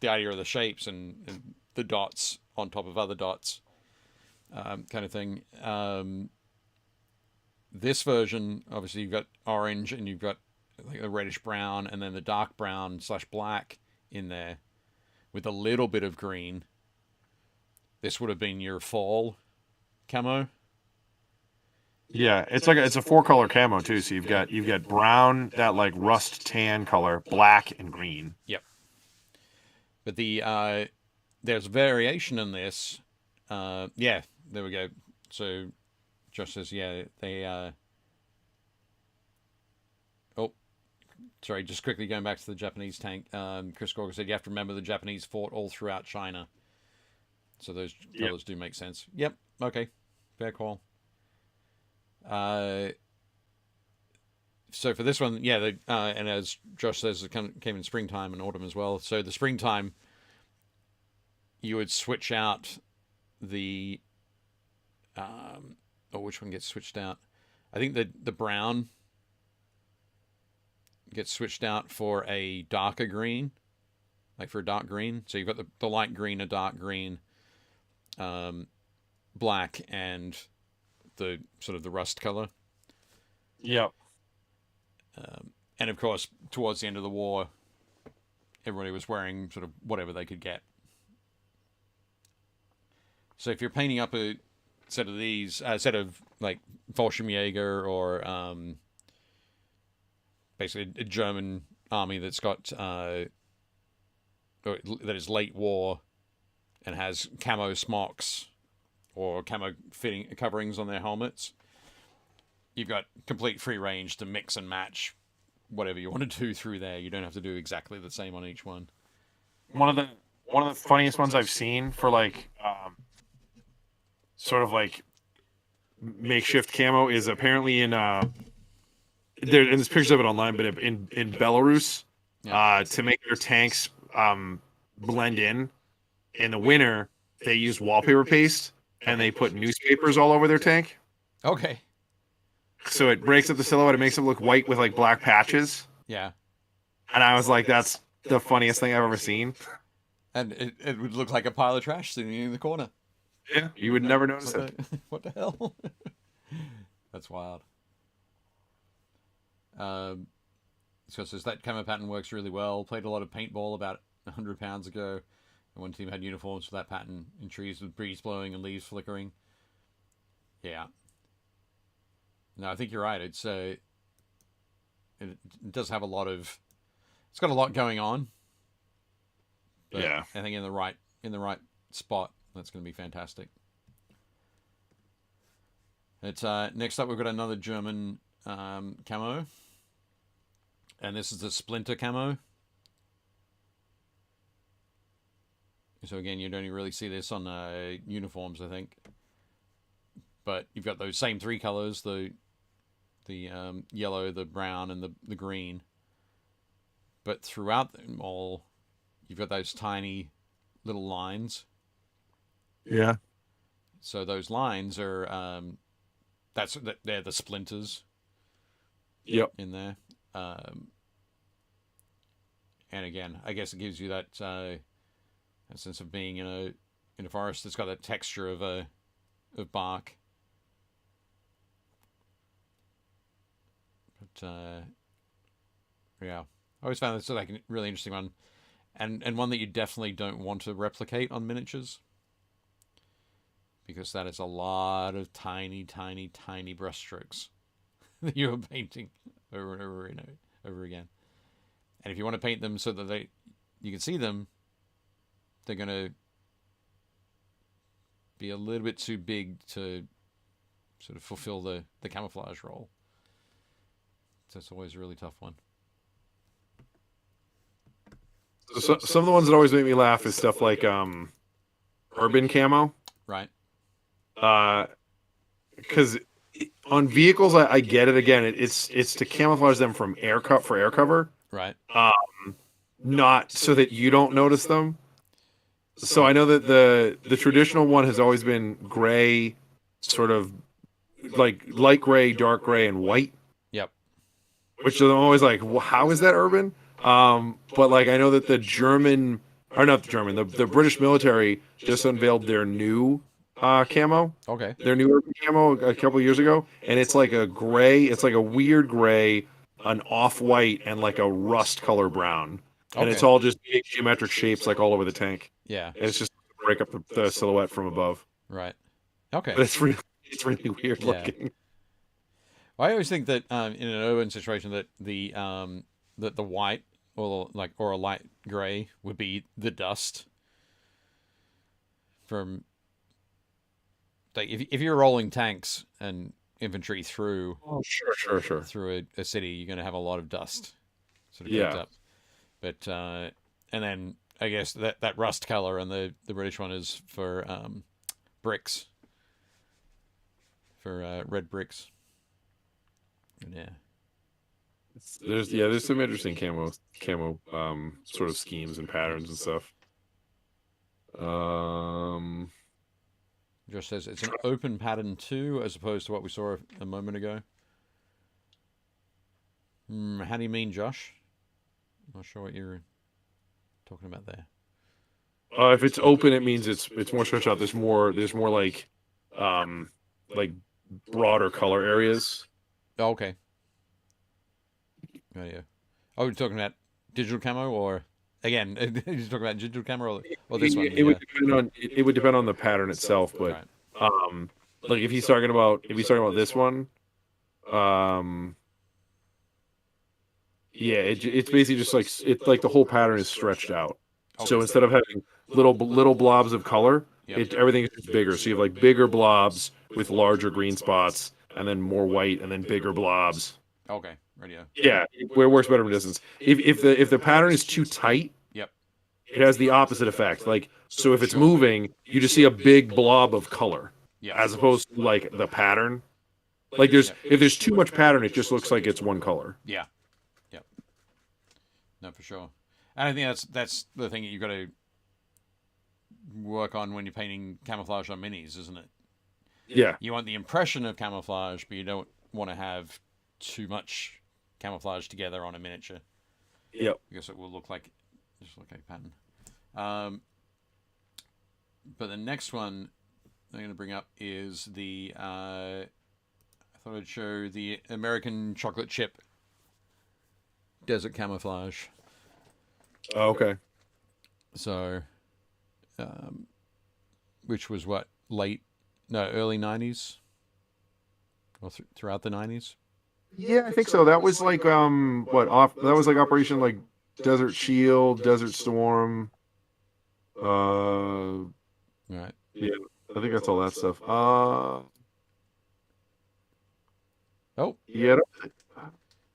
idea of the shapes and the dots on top of other dots, kind of thing. This version, obviously, you've got orange and you've got like a reddish brown, and then the dark brown / black in there with a little bit of green. This would have been your fall camo. Yeah, it's a 4-color camo too. So you've got brown, that like rust tan color, black, and green. Yep. But there's variation in this. Yeah, there we go. So Josh says, yeah, they. Oh, sorry. Just quickly going back to the Japanese tank. Chris Gorga said you have to remember the Japanese fought all throughout China. So those colors do make sense. Yep. Okay. Fair call. So for this one, yeah, and as Josh says, it came in springtime and autumn as well. So the springtime, you would switch out the, which one gets switched out? I think the brown gets switched out for a darker green, like for a dark green. So you've got the light green, a dark green, black and the sort of the rust color. Yep. And of course, towards the end of the war, everybody was wearing sort of whatever they could get. So if you're painting up a set of these, a set of like Fallschirmjäger or basically a German army that's got or that is late war and has camo smocks or camo fitting coverings on their helmets, you've got complete free range to mix and match whatever you want to do through there. You don't have to do exactly the same on each one. One of the funniest ones I've seen for like sort of like makeshift camo is apparently in there, and there's pictures of it online, but in Belarus, to make their tanks blend in the winter, they use wallpaper paste and they put newspapers all over their tank. Okay. So it breaks up the silhouette. It makes it look white with like black patches. Yeah. And I was like, that's the funniest thing I've ever seen. And it would look like a pile of trash sitting in the corner. Yeah, you would never notice What it. what the hell? That's wild. So it says that camo pattern works really well. Played a lot of paintball about 100 pounds ago. And one team had uniforms for that pattern in trees with breeze blowing and leaves flickering. Yeah. No, I think you're right. It does have a lot of... It's got a lot going on. But Yeah. I think in the right spot, that's going to be fantastic. It's next up, we've got another German camo. And this is the Splinter camo. So again, you don't even really see this on uniforms, I think. But you've got those same three colors, the yellow, the brown, and the green. But throughout them all, you've got those tiny little lines. Yeah. So those lines are they're the splinters. Yep. In there. And again, I guess it gives you that sense of being in a forest that's got that texture of bark. But yeah, I always found this like a really interesting one, and one that you definitely don't want to replicate on miniatures, because that is a lot of tiny, tiny, tiny brushstrokes that you're painting over and over and over again. And if you want to paint them so that you can see them, they're going to be a little bit too big to sort of fulfill the camouflage role. So it's always a really tough one. So, some of the ones that always make me laugh is stuff like urban camo. Right. Because on vehicles, I get it. Again, it's to camouflage them from air cover. Right. Not so that you don't notice them. So I know that the traditional one has always been gray, sort of like light gray, dark gray, and white. Yep. Which I'm always like, well, how is that urban? But like I know that the British military just unveiled their new camo. Okay. Their new urban camo a couple of years ago, and it's like a gray. It's like a weird gray, an off-white, and like a rust color brown. And Okay. it's all just big geometric shapes like all over the tank. Yeah. And it's just to break up the silhouette from above. Right. Okay. But it's really weird looking. Well, I always think that in an urban situation that the white or a light gray would be the dust from, like, if you're rolling tanks and infantry through through a city, you're going to have a lot of dust sort of kicked up. But and then I guess that rust color, and the British one is for bricks, for red bricks. Yeah. There's some interesting camo sort of schemes and patterns and stuff. Josh says it's an open pattern too, as opposed to what we saw a moment ago. How do you mean, Josh? I'm not sure what you're talking about there. If it's open, it means it's more stretched out. There's more like like broader color areas. Oh, okay. Oh, yeah. Oh, you're talking about digital camo, or again, you're talking about digital camo, or this one? It would depend on it would depend on the pattern itself, but Right. like if he's talking about this one, um, yeah, it's basically just like it's like the whole pattern is stretched out. So Okay. instead of having little blobs of color, Yep. everything is just bigger. So you have like bigger blobs with larger green spots, and then more white, and then bigger blobs. Okay. Radio. Yeah, where it works better from distance. If the pattern is too tight, Yep. it has the opposite effect. Like, so if it's Sure. moving, you just see a big blob of color, Yep. as opposed to like the pattern. Like there's Yep. if there's too much pattern, it just looks like it's one color. Yeah. Yep. No, for sure. And I think that's the thing that you've got to work on when you're painting camouflage on minis, isn't it? Yeah, You want the impression of camouflage, but you don't want to have too much camouflage together on a miniature, yep. because it will look like a pattern. But the next one I'm going to bring up is the I thought I'd show the American chocolate chip desert camouflage. Oh, okay. So, which was what, early 90s, or throughout the 90s. Yeah, I think so. That was like that was like Operation like Desert Shield, Desert Storm. Right. Yeah, I think that's all that stuff. Oh, Yeah,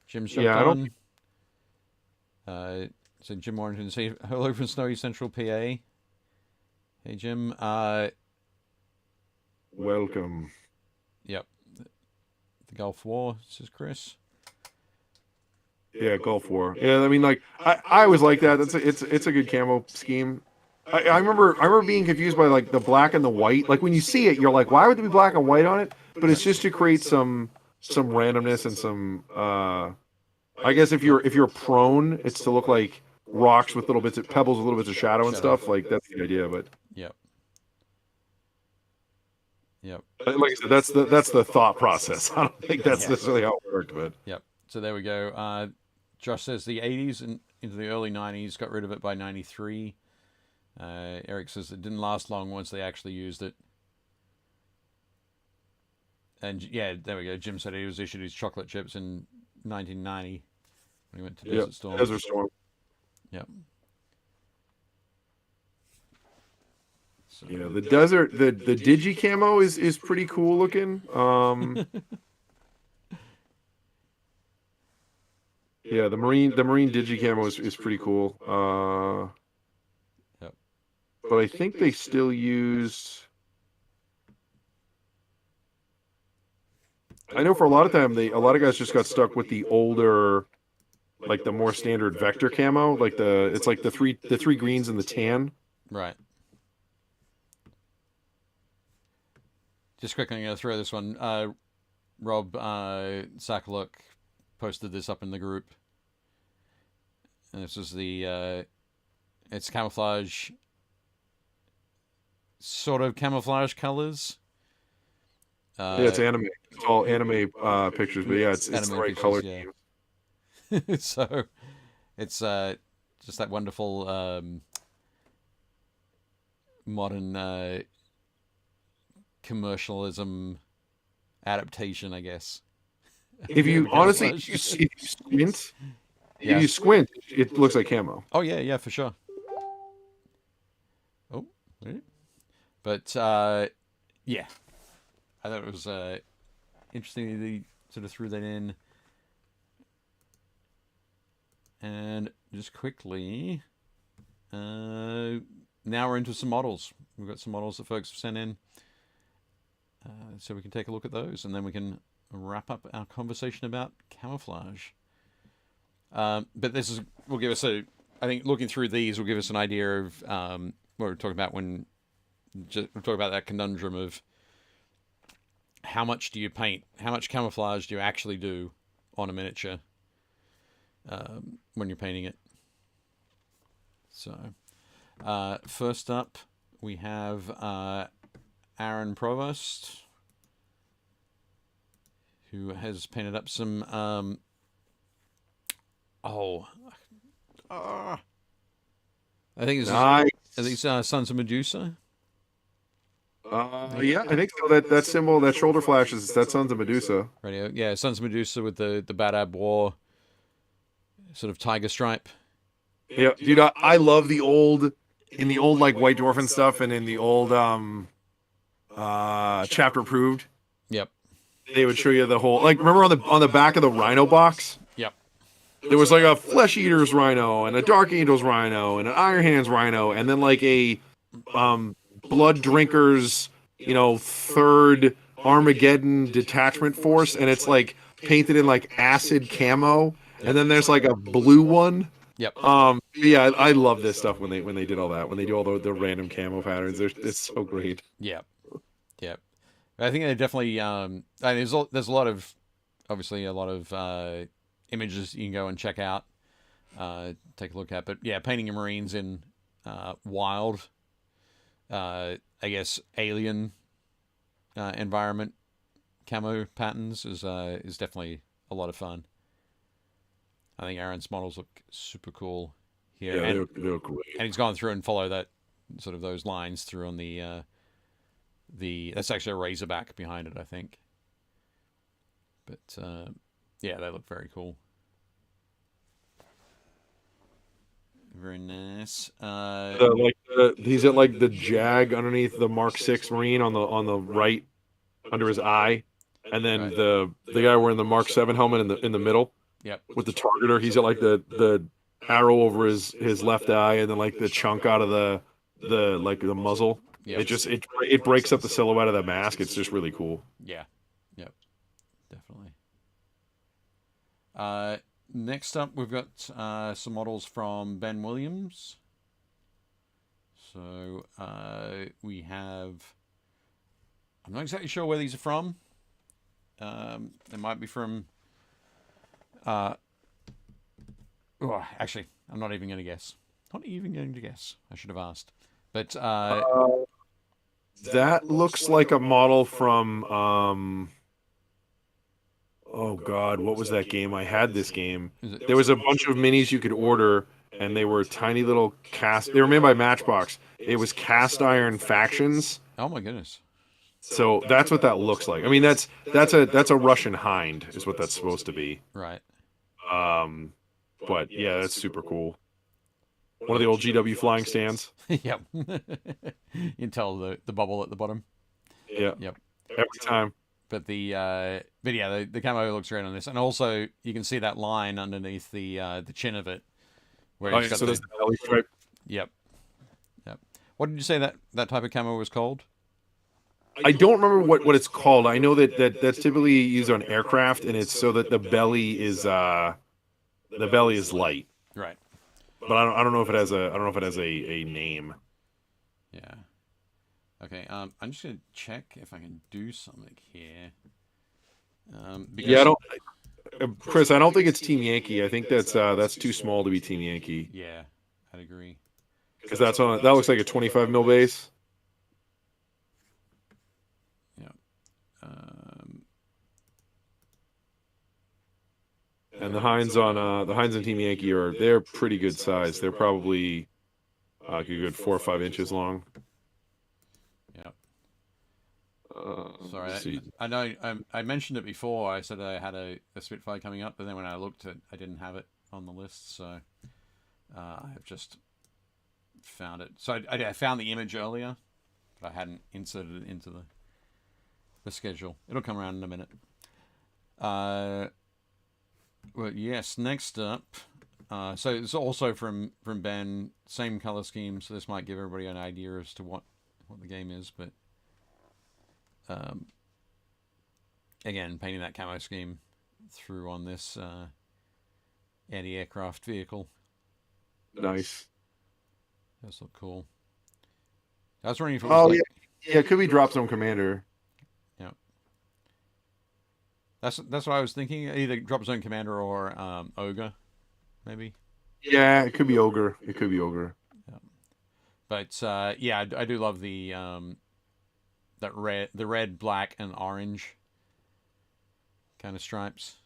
Jim's Yeah, jumped I don't- on. So Jim Warrington, say hello from snowy central PA. Hey Jim. welcome. Yep. The Gulf War, says Chris. Yeah, Gulf War. Yeah, I mean, like I was like that. It's a good camo scheme. I remember being confused by like the black and the white. Like when you see it, you're like, why would there be black and white on it? But it's just to create some randomness and some. I guess if you're prone, it's to look like rocks with little bits of pebbles with little bits of shadow and stuff. Like that's the idea. But Yep. Yep. like I said, that's the thought process. I don't think that's necessarily how it worked. But Yep. So there we go. Josh says the 80s and into the early 90s, got rid of it by 93. Eric says it didn't last long once they actually used it. And yeah, there we go. Jim said he was issued his chocolate chips in 1990 when he went to Desert Storm. Desert Storm. Yep. So, Yeah, the desert, the digi camo is pretty cool looking. Yeah, the marine digi camo is pretty cool. Yep. But I think they still use. I know for a lot of time a lot of guys just got stuck with the older, like the more standard vector camo, like it's like the three greens and the tan. Right. Just quickly, I'm going to throw this one. Rob Sakaluk posted this up in the group. And this is it's camouflage, sort of camouflage colors. Yeah, it's anime. It's all anime pictures, but yeah, it's the right pictures, color yeah. scheme. So it's just that wonderful modern commercialism adaptation, I guess. If you honestly, if you squint, Yeah. if you squint, it looks like camo. Oh yeah, for sure. Oh, right. But yeah, I thought it was interesting that they sort of threw that in. And just quickly, now we're into some models. We've got some models that folks have sent in, so we can take a look at those, and then we can wrap up our conversation about camouflage. But this will give us I think looking through these will give us an idea of what we're talking about when we're talking about that conundrum of how much do you paint, how much camouflage do you actually do on a miniature when you're painting it. So first up we have Aaron Provost, who has painted up some I think it's Nice. are these Sons of Medusa? Yeah, I think so. That symbol, that shoulder flash is that Sons of Medusa. Radio, yeah, Sons of Medusa with the Badab War sort of tiger stripe. Yeah, dude, I love the old like White Dwarf and stuff, and in the old chapter approved. Yep. They would show you the whole, like, remember on the back of the Rhino box? Yep. There was like a Flesh Eater's Rhino and a Dark Angel's Rhino and an Iron Hand's Rhino, and then like a Blood Drinkers, third Armageddon detachment force, and it's like painted in like acid camo, and then there's like a blue one. Yep. Yeah, I love this stuff when they did all that, when they do all the random camo patterns. It's so great. Yep. Yep. I think they definitely there's a lot of, obviously a lot of images you can go and check out, take a look at. But yeah, painting your Marines in wild, I guess alien environment camo patterns is definitely a lot of fun. I think Aaron's models look super cool here. Yeah, and, they look great. and he's gone through and follow that sort of those lines through on the that's actually a Razorback behind it, I think. But yeah, they look very cool. Very nice. He's at like the Jag underneath the Mark 6 Marine on the right under his eye, and then Right. the guy wearing the Mark 7 helmet in the middle. Yep. With the targeter, he's got like the arrow over his left eye, and then like the chunk out of the muzzle. Yep. It breaks up the silhouette of the mask. It's just really cool. Yeah. Yep. Definitely. Next up, we've got some models from Ben Williams. So we have. I'm not exactly sure where these are from. They might be from. Actually, I'm not even going to guess. Not even going to guess. I should have asked. But That looks like a model from oh god, what was that game? I had this game. There was a bunch of minis you could order, and they were tiny little they were made by Matchbox. It was cast iron factions. oh my goodness. So that's what that looks like. I mean, that's a Russian Hind is what that's supposed to be. Right. But yeah, that's super cool. One of the old GW flying stands. Yep. You can tell the bubble at the bottom. Yeah. Yep. Every time. But yeah, the camo looks great on this, and also you can see that line underneath the chin of it, where Oh, it's yeah, got so there's the belly stripe. Yep. Yep. What did you say that type of camo was called? I don't remember what it's called. I know that's typically used on aircraft, and it's so that the belly is light. Right. But I don't know if it has a name. Yeah. Okay. I'm just gonna check if I can do something here. Because, Yeah, Chris, I don't think it's Team Yankee. I think that's too small to be Team Yankee. Yeah, I'd agree. Because that looks like a 25 mil base. Yeah. And the Hinds on Team Yankee they're pretty good size. They're probably a good 4 or 5 inches long. Yeah. Let's Sorry, see. I know I mentioned it before. I said I had a Spitfire coming up, but then when I looked at, I didn't have it on the list, so I've just found it. So I found the image earlier, but I hadn't inserted it into the schedule. It'll come around in a minute. Well, yes. Next up, so it's also from Ben, same color scheme. So this might give everybody an idea as to what the game is, but again, painting that camo scheme through on this anti-aircraft vehicle. Nice. Does look cool. I was wondering if it Oh was yeah, it could be Drop Zone Commander. Yeah. That's what I was thinking. Either Drop Zone Commander or Ogre, maybe. Yeah, it could be Ogre. It could be Ogre. Yeah. But yeah, I do love the the red, black, and orange kind of stripes.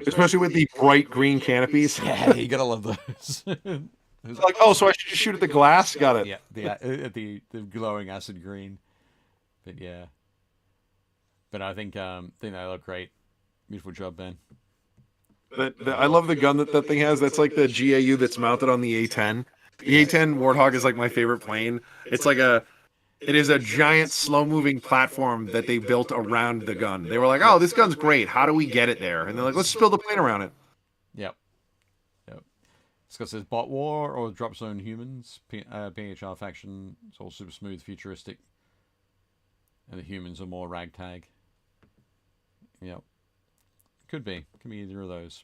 Especially with the bright green canopies. Yeah, you gotta love those. It's like, oh, so I should just shoot at the glass? Got it. Yeah, the glowing acid green. But yeah, but I think they look great. Beautiful job, Ben. I love the gun that thing has. That's like the GAU that's mounted on the A10. The A10 Warthog is like my favorite plane. It is a giant slow-moving platform that they built around the gun. They were like, oh, this gun's great. How do we get it there? And they're like, let's just build a plane around it. Yep. It's got says bot war or drop zone humans. PHR faction. It's all super smooth, futuristic. And the humans are more ragtag. Yep. Could be either of those.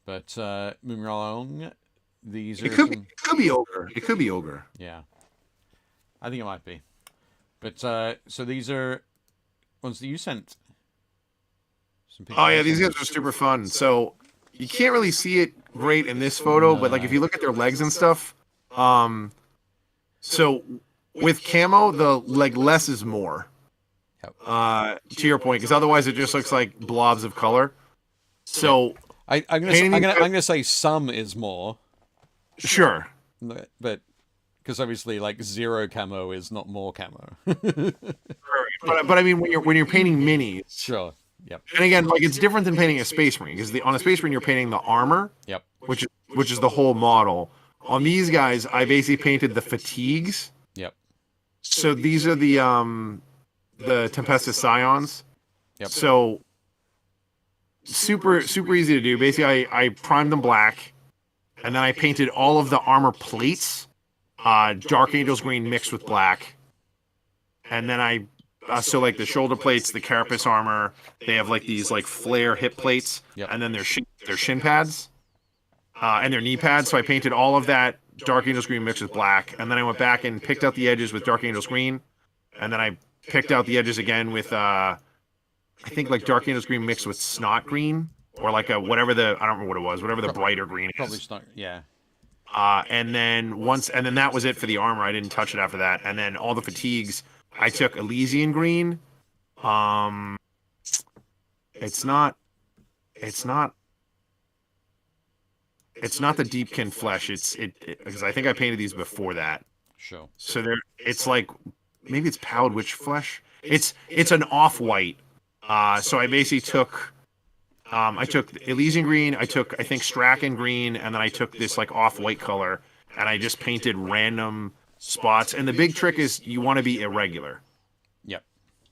But moving along, these are it could be ogre. It could be ogre. Yeah, I think it might be. But so these are ones that you sent. Some Oh yeah, these guys are super fun. So you can't really see it great in this photo, but like if you look at their legs and stuff, so with camo, the less is more. Yep. To your point, because otherwise it just looks like blobs of color. So I'm gonna say some is more. Sure. But because obviously like 0 camo is not more camo. but I mean when you're painting minis. Sure. Yep. And again, like it's different than painting a Space Marine because on a Space Marine you're painting the armor. Yep. Which is the whole model. On these guys, I basically painted the fatigues. Yep. So these are the Tempestus Scions. Yep. So super easy to do. Basically, I primed them black, and then I painted all of the armor plates, Dark Angels green mixed with black, and then so like the shoulder plates, the carapace armor, they have like these like flare hip plates, Yep. and then their shin pads, and their knee pads. So I painted all of that Dark Angels green mixed with black, and then I went back and picked out the edges with Dark Angels green, and then I picked out the edges again with I think like Dark Angels green mixed with snot green or like I don't remember what it was, whatever the brighter green is. Probably snot. Yeah. And then that was it for the armor. I didn't touch it after that. And then all the fatigues, I took Elysian green. It's not the Deepkin flesh. It's because I think I painted these before that. Sure. So it's like maybe it's Pallid Witch flesh. It's an off-white. So I basically took Elysian green, I think Strachan green, and then I took this like off-white color, and I just painted random spots. And the big trick is you want to be irregular. Yep.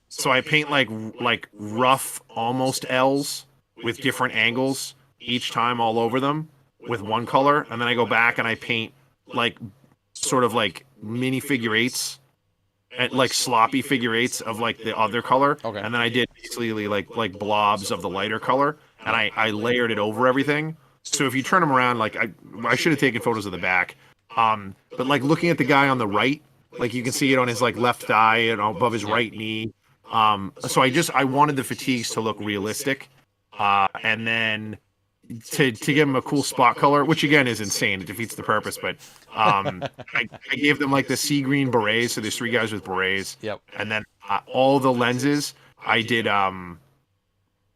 So I paint like rough almost L's with different angles each time all over them with one color, and then I go back and I paint like sort of like mini figure eights. At like sloppy figure eights of like the other color, Okay. And then I did basically like blobs of the lighter color, and I layered it over everything. So if you turn them around, like I should have taken photos of the back, but like looking at the guy on the right, like you can see it on his like left thigh and above his right knee. So I wanted the fatigues to look realistic, and then to give them a cool spot color, which again is insane. It defeats the purpose, but I gave them like the sea green berets. So there's 3 guys with berets. Yep. And then all the lenses I did.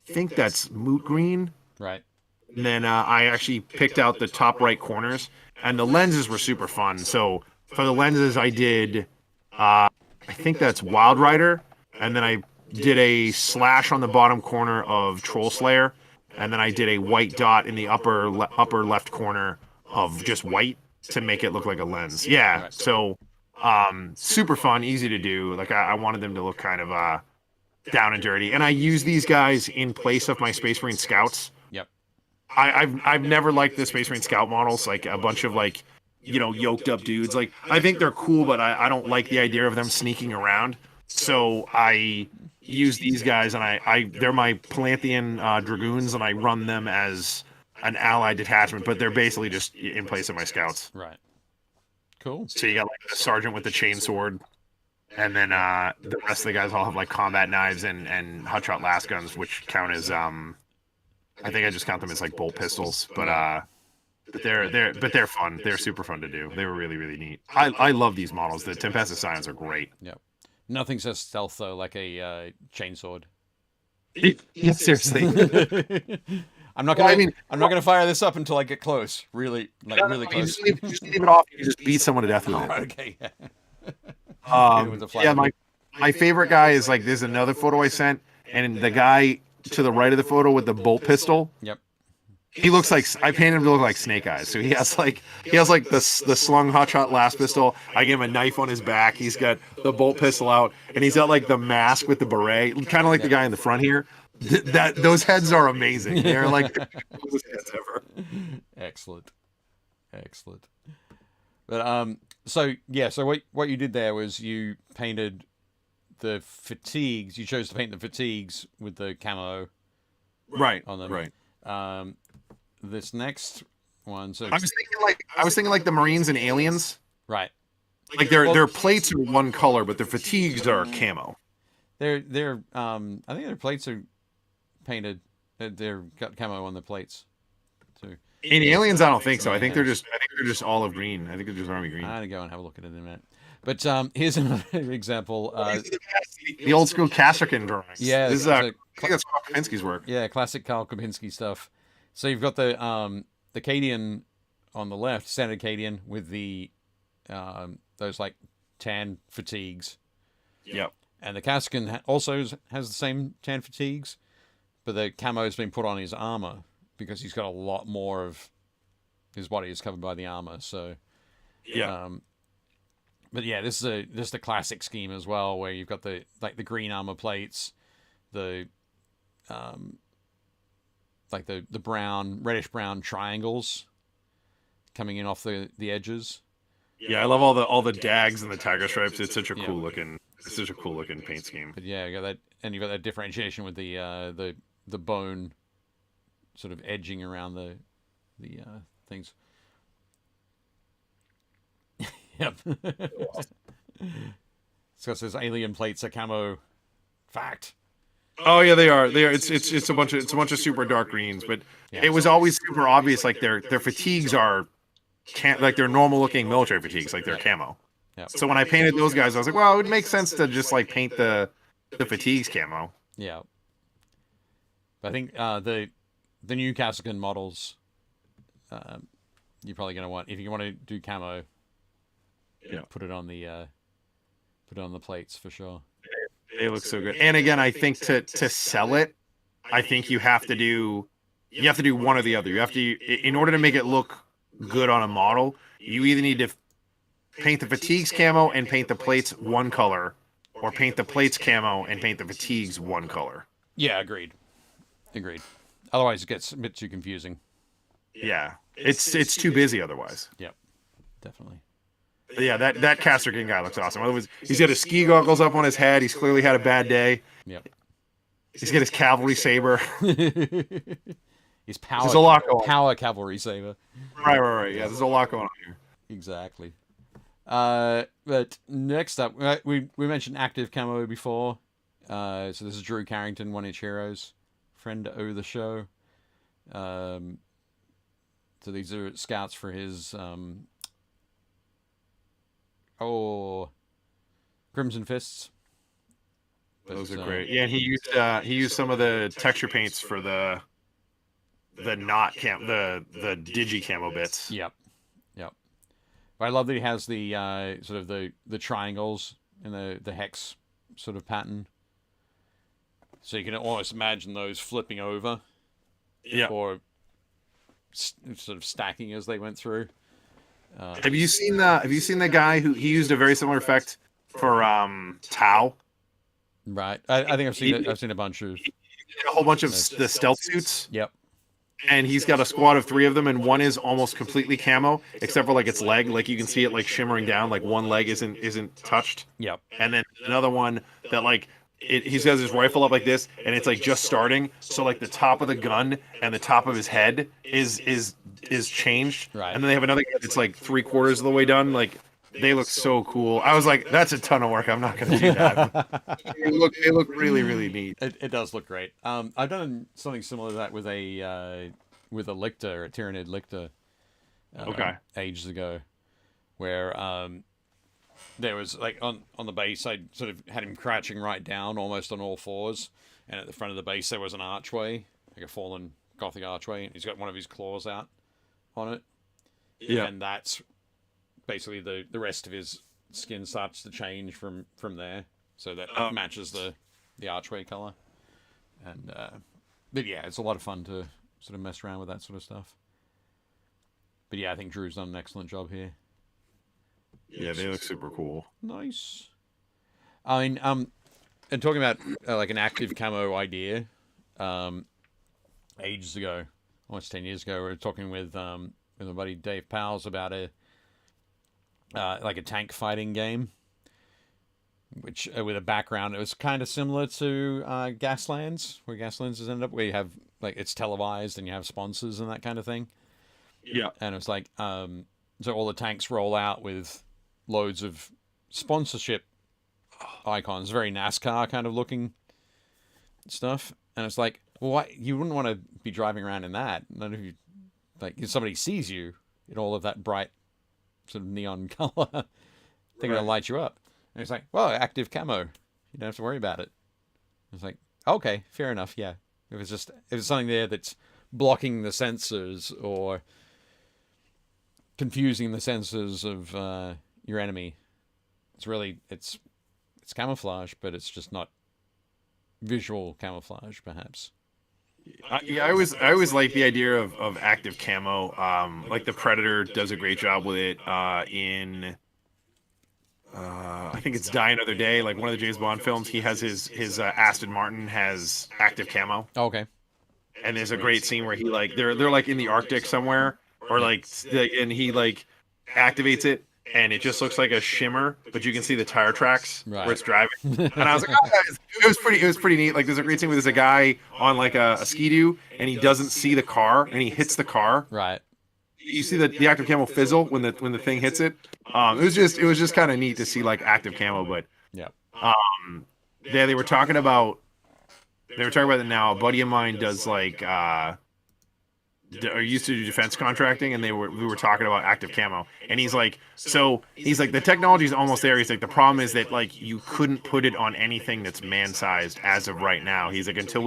Think that's moot green. Right. And then I actually picked out the top right corners, and the lenses were super fun. So for the lenses, I did. I think that's Wild Rider, and then I did a slash on the bottom corner of Troll Slayer. And then I did a white dot in the upper left corner of just white to make it look like a lens. Yeah. Right. So, super fun, easy to do. Like I wanted them to look kind of down and dirty. And I use these guys in place of my Space Marine Scouts. Yep. I've never liked the Space Marine Scout models, like a bunch of like, yoked up dudes. Like I think they're cool, but I don't like the idea of them sneaking around. So I use these guys, and they're my Palanthian Dragoons, and I run them as an allied detachment, but they're basically just in place of my Scouts. Right. Cool. So you got like the sergeant with the chainsword, and then the rest of the guys all have like combat knives and hotshot las guns, which count as I think I just count them as like bolt pistols, but but they're fun. They're super fun to do. They were really really neat. I love these models. The Tempestus Scions are great. Yep. Nothing says stealth though like a chainsword. Yeah, seriously. I'm not gonna fire this up until I get close. Really, really close. You just leave it off. You just beat someone to death with it. Okay. With the flat Yeah, my favorite guy is like there's another photo I sent, and the guy to the right of the photo with the bolt pistol. Yep. He looks like I painted him to look like Snake Eyes. So he has like the slung hotshot last pistol. I gave him a knife on his back. He's got the bolt pistol out, and he's got like the mask with the beret, kind of like the guy in the front here. Those heads are amazing. They're like the coolest heads ever. Excellent. But so what you did there was you painted the fatigues. You chose to paint the fatigues with the camo Right on them. Right. This next one. So I was thinking like the Marines and Aliens. right. Like their plates are one color, but their fatigues are camo. They're I think their plates are painted. They're got camo on the plates too. In Aliens, I don't think so. I think they're just olive green. I think they're just army green. I'm gonna go and have a look at it in a minute. But here's another example. The old school Kasserkin drawings. Yeah, this is I think that's Kopinski's work. Yeah, classic Karl Kopinski stuff. So you've got the Cadian on the left, standard Cadian with the those like tan fatigues. Yep. And the Kasserkin also has the same tan fatigues, but the camo has been put on his armor because he's got a lot more of his body is covered by the armor. So yeah. But yeah, this is just a classic scheme as well, where you've got the green armor plates, the brown, reddish brown triangles coming in off the edges. Yeah, I love all the dags and the tiger stripes. It's such a cool looking paint scheme. But yeah, you got that, and you've got that differentiation with the bone sort of edging around the things. Yep. So it says alien plates are camo. Fact. Oh yeah, they are. They are. It's a bunch of super dark greens, but it was always super obvious. Like their fatigues are, like they're normal looking military fatigues, like they're camo. Yep. So when I painted those guys, I was like, well, it would make sense to just like paint the fatigues camo. Yeah. But I think the new Kasserkin models, you're probably gonna want, if you want to do camo. Yeah. Put it on the plates for sure. They look so good. And again, I think to sell it, I think you have to do one or the other. You have to, in order to make it look good on a model, you either need to paint the fatigues camo and paint the plates one color, or paint the plates camo and paint the fatigues one color. Yeah, agreed. Otherwise, it gets a bit too confusing. Yeah, it's too busy otherwise. Yep, definitely. Yeah, that Kasserkin guy looks awesome. He's got his ski goggles up on his head. He's clearly had a bad day. Yep. He's got his cavalry saber. His power. There's a lot going on. Power cavalry saber. Right. Yeah, there's a lot going on here. Exactly. But next up, we mentioned active camo before. So this is Drew Carrington, 1-Inch Heroes, friend of the show. So these are scouts for his Crimson Fists. Those are great. Yeah, and he used some of the texture paints for the digi camo bits. Yep. But I love that he has the sort of the triangles and the hex sort of pattern. So you can almost imagine those flipping over. Yeah. Or sort of stacking as they went through. Have you seen the guy who he used a very similar effect for Tau? Right. I think I've seen a bunch of a whole bunch of the stealth suits. Yep. And he's got a squad of 3 of them, and one is almost completely camo, except for like its leg. Like you can see it like shimmering down, like one leg isn't touched. Yep. And then another one that like he's got his rifle up like this, and it's like just starting. So like the top of the gun and the top of his head is changed. Right. And then they have another guy that's like 3/4 of the way done. Like they look so cool. I was like, that's a ton of work. I'm not going to do that. They look really, really neat. It does look great. I've done something similar to that with a Lictor, a Tyranid Lictor. ages ago, where there was like on the base, I sort of had him crouching right down, almost on all fours, and at the front of the base there was an archway, like a fallen Gothic archway, and he's got one of his claws out on it. Yeah. And that's basically the rest of his skin starts to change from there, so that matches the archway color. And but yeah, it's a lot of fun to sort of mess around with that sort of stuff. But yeah, I think Drew's done an excellent job here. Yeah, they look super cool. Nice. I mean, and talking about like an active camo idea, ages ago, almost 10 years ago, we were talking with my buddy Dave Powles about like a tank fighting game, which with a background, it was kind of similar to Gaslands, where Gaslands has ended up, where you have like it's televised and you have sponsors and that kind of thing. Yeah. And it's like so all the tanks roll out with loads of sponsorship icons, very NASCAR kind of looking stuff. And it's like, well, why, you wouldn't want to be driving around in that. None of you, like, if somebody sees you in all of that bright sort of neon color, they're going to light you up. And it's like, well, active camo. You don't have to worry about it. It's like, okay, fair enough, yeah. If it's something there that's blocking the sensors or confusing the sensors of your enemy, it's camouflage, but it's just not visual camouflage, perhaps. Yeah, I always like the idea of active camo. Like the Predator does a great job with it in I think it's Die Another Day, like one of the James Bond films. He has his Aston Martin has active camo. Oh, okay. And there's a great scene where he like they're like in the Arctic somewhere, or like and he like activates it, and it just looks like a shimmer, but you can see the tire tracks where it's driving. And I was like, oh, it was pretty neat. Like there's a great scene where there's a guy on like a ski-doo, and he doesn't see the car, and he hits the car. Right. You see the active camo fizzle when the thing hits it. It was just kind of neat to see like active camo, but yeah. Yeah, they were talking about it now. A buddy of mine does like used to do defense contracting, and we were talking about active camo, and he's like the technology's almost there. He's like, the problem is that like you couldn't put it on anything that's man-sized as of right now. He's like, until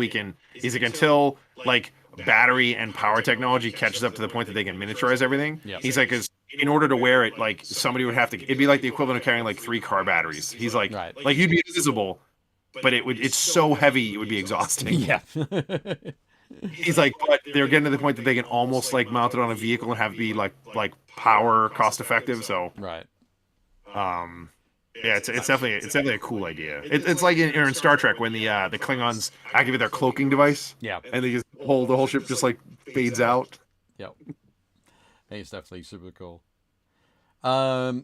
like battery and power technology catches up to the point that they can miniaturize everything. Yep. He's like, because in order to wear it, like somebody would have to, it'd be like the equivalent of carrying like 3 car batteries. He's like, right. Like you'd be invisible, but it's so heavy it would be exhausting. Yeah. He's like, but they're getting to the point that they can almost like mount it on a vehicle and have it be like power cost effective. So right. Yeah, it's definitely a cool idea. It's like in Star Trek when the Klingons activate their cloaking device. Yeah. And they just the whole ship just like fades out. Yep. It's definitely super cool. So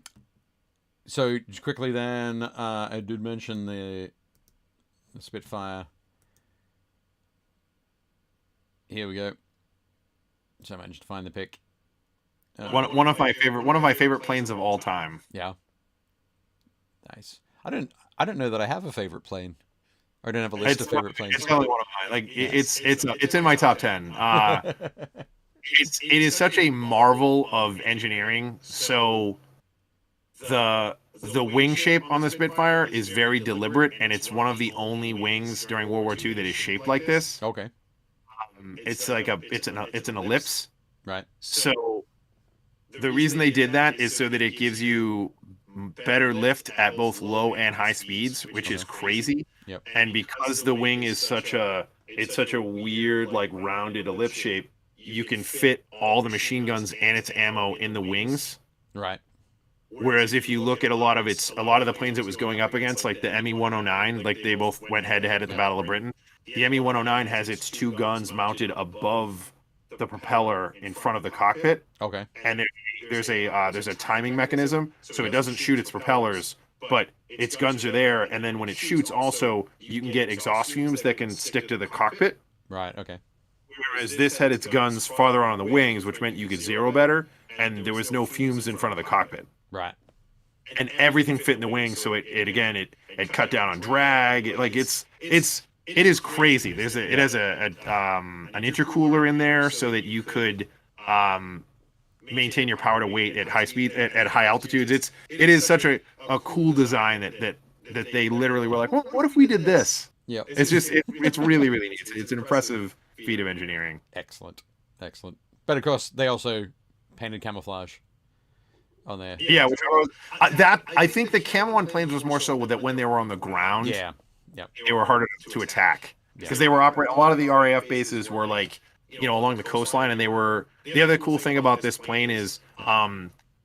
just quickly then, I did mention the Spitfire. Here we go. So I managed to find the pic. One of my favorite planes of all time. Yeah. Nice. I don't know that I have a favorite plane. Or I don't have a list of favorite planes. It's only one of mine. Like it's in my top 10. It is such a marvel of engineering. So the wing shape on the Spitfire is very deliberate, and it's one of the only wings during World War II that is shaped like this. Okay. It's like it's an ellipse. Right. So the reason they did that is so that it gives you better lift at both low and high speeds, which is crazy. Yep. And because the wing is such a weird like rounded ellipse shape, you can fit all the machine guns and its ammo in the wings. Right. Whereas if you look at a lot of the planes it was going up against, like the ME-109, like they both went head to head at the Battle of Britain. The ME-109 has its 2 guns mounted above the propeller in front of the cockpit. Okay. And there's a timing mechanism, so it doesn't shoot its propellers, but its guns are there. And then when it shoots, also you can get exhaust fumes that can stick to the cockpit. Right. Okay. Whereas this had its guns farther on the wings, which meant you could zero better, and there was no fumes in front of the cockpit. Right. And everything fit in the wing, so it cut down on drag. It is crazy. It has an intercooler in there so that you could maintain your power to weight at high speed at high altitudes. It is such a cool design that they literally were like, well, what if we did this? Yep. It's really really neat. It's an impressive feat of engineering. Excellent. But of course, they also painted camouflage on there. Yeah, which I think the camo on planes was more so that when they were on the ground, Yeah. Yep. they were harder to attack because they were operating. A lot of the RAF bases were like, along the coastline, and they were. The other cool thing about this plane is,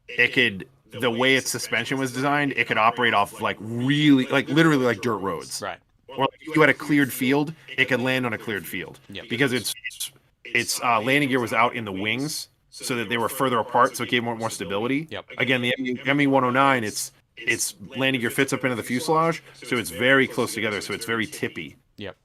it could, the way its suspension was designed, it could operate off like really, like literally like dirt roads. Right. Or like if you had a cleared field, it could land on a cleared field. Yep. Because its landing gear was out in the wings, so that they were further apart, so it gave more stability. Yep. Again, the ME-109, its landing gear fits up into the fuselage, so it's very close together, so it's very tippy. Yep.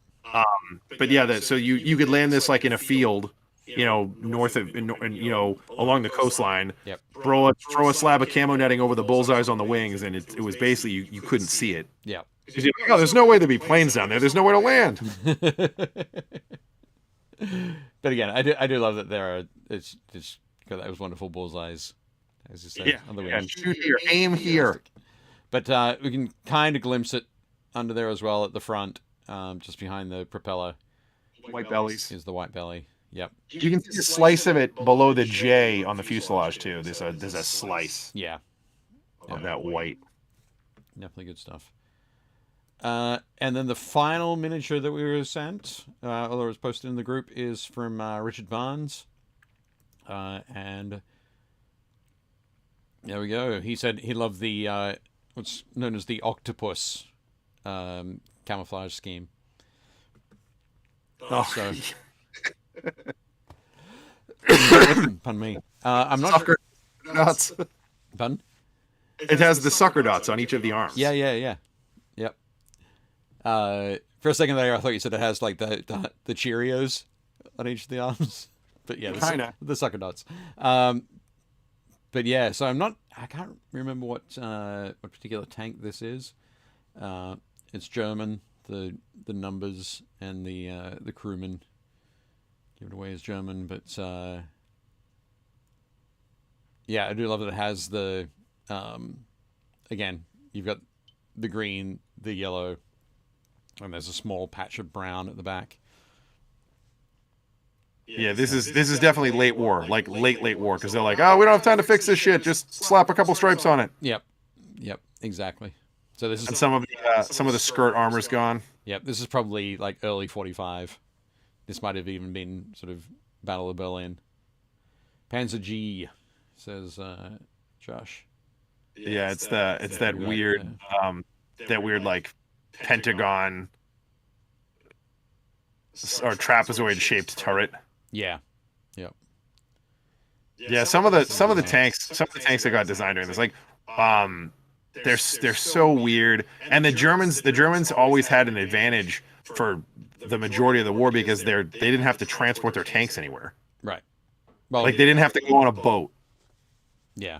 But yeah, so you could land this like in a field, north of, along the coastline. Yep. Throw a slab of camo netting over the bullseyes on the wings, and it was basically you couldn't see it. Yep. Because you're like, oh, there's no way there'd be planes down there. There's nowhere to land. But again, I do love that there are. It's got those wonderful bullseyes, as you say, on the wings. And shoot here, aim here. But we can kind of glimpse it under there as well at the front, just behind the propeller. White bellies. Is the white belly. Yep. You can see a slice of it below the J on the fuselage too. There's a slice Yeah. of that white. Definitely good stuff. And then the final miniature that we were sent, although it was posted in the group, is from Richard Barnes. And there we go. He said he loved the what's known as the octopus camouflage scheme. Oh, So, pardon me. I'm not. sucker dots. Pardon? It has the sucker dots on each of the arms. Yeah. Yep. For a second there, I thought you said it has like the Cheerios on each of the arms, but yeah, Kinda. the sucker dots. But yeah, so I can't remember what particular tank this is. It's German. The numbers and the crewman give it away as German, but yeah, I do love that it has the again, you've got the green, the yellow, and there's a small patch of brown at the back. Yeah, this is definitely late war, like late war, because they're like, oh, we don't have time to fix this shit. Just slap a couple stripes on it. Yep, exactly. So this And is some of the skirt armor's gone. this is probably like early 45. This might have even been sort of Battle of Berlin. Panzer G, says Josh. Yeah, it's that weird like pentagon or trapezoid shaped turret. Yeah. Yep. Yeah, some of the tanks that got designed during this, like, they're so weird. And the Germans always had an advantage for the majority of the war because they didn't have to transport their tanks anywhere. Right. Well, Like, they didn't have to go on a boat. yeah.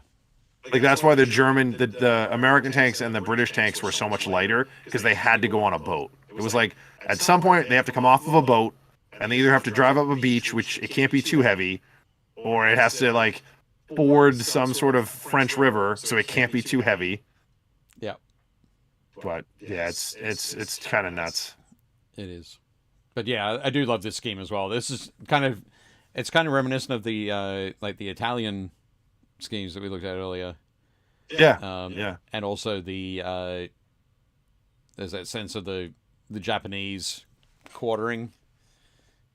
Like, that's why the American tanks and the British tanks were so much lighter, because they had to go on a boat. It was like, at some point, they have to come off of a boat, and they either have to drive up a beach, which it can't be too heavy, or it has to, like, board some sort of French river, so it can't be too heavy. Yeah. But, yeah, it's kind of nuts. It is. But yeah, I do love this scheme as well. This is kind of reminiscent of the like the Italian schemes that we looked at earlier. Yeah. Yeah. And also the there's that sense of the Japanese quartering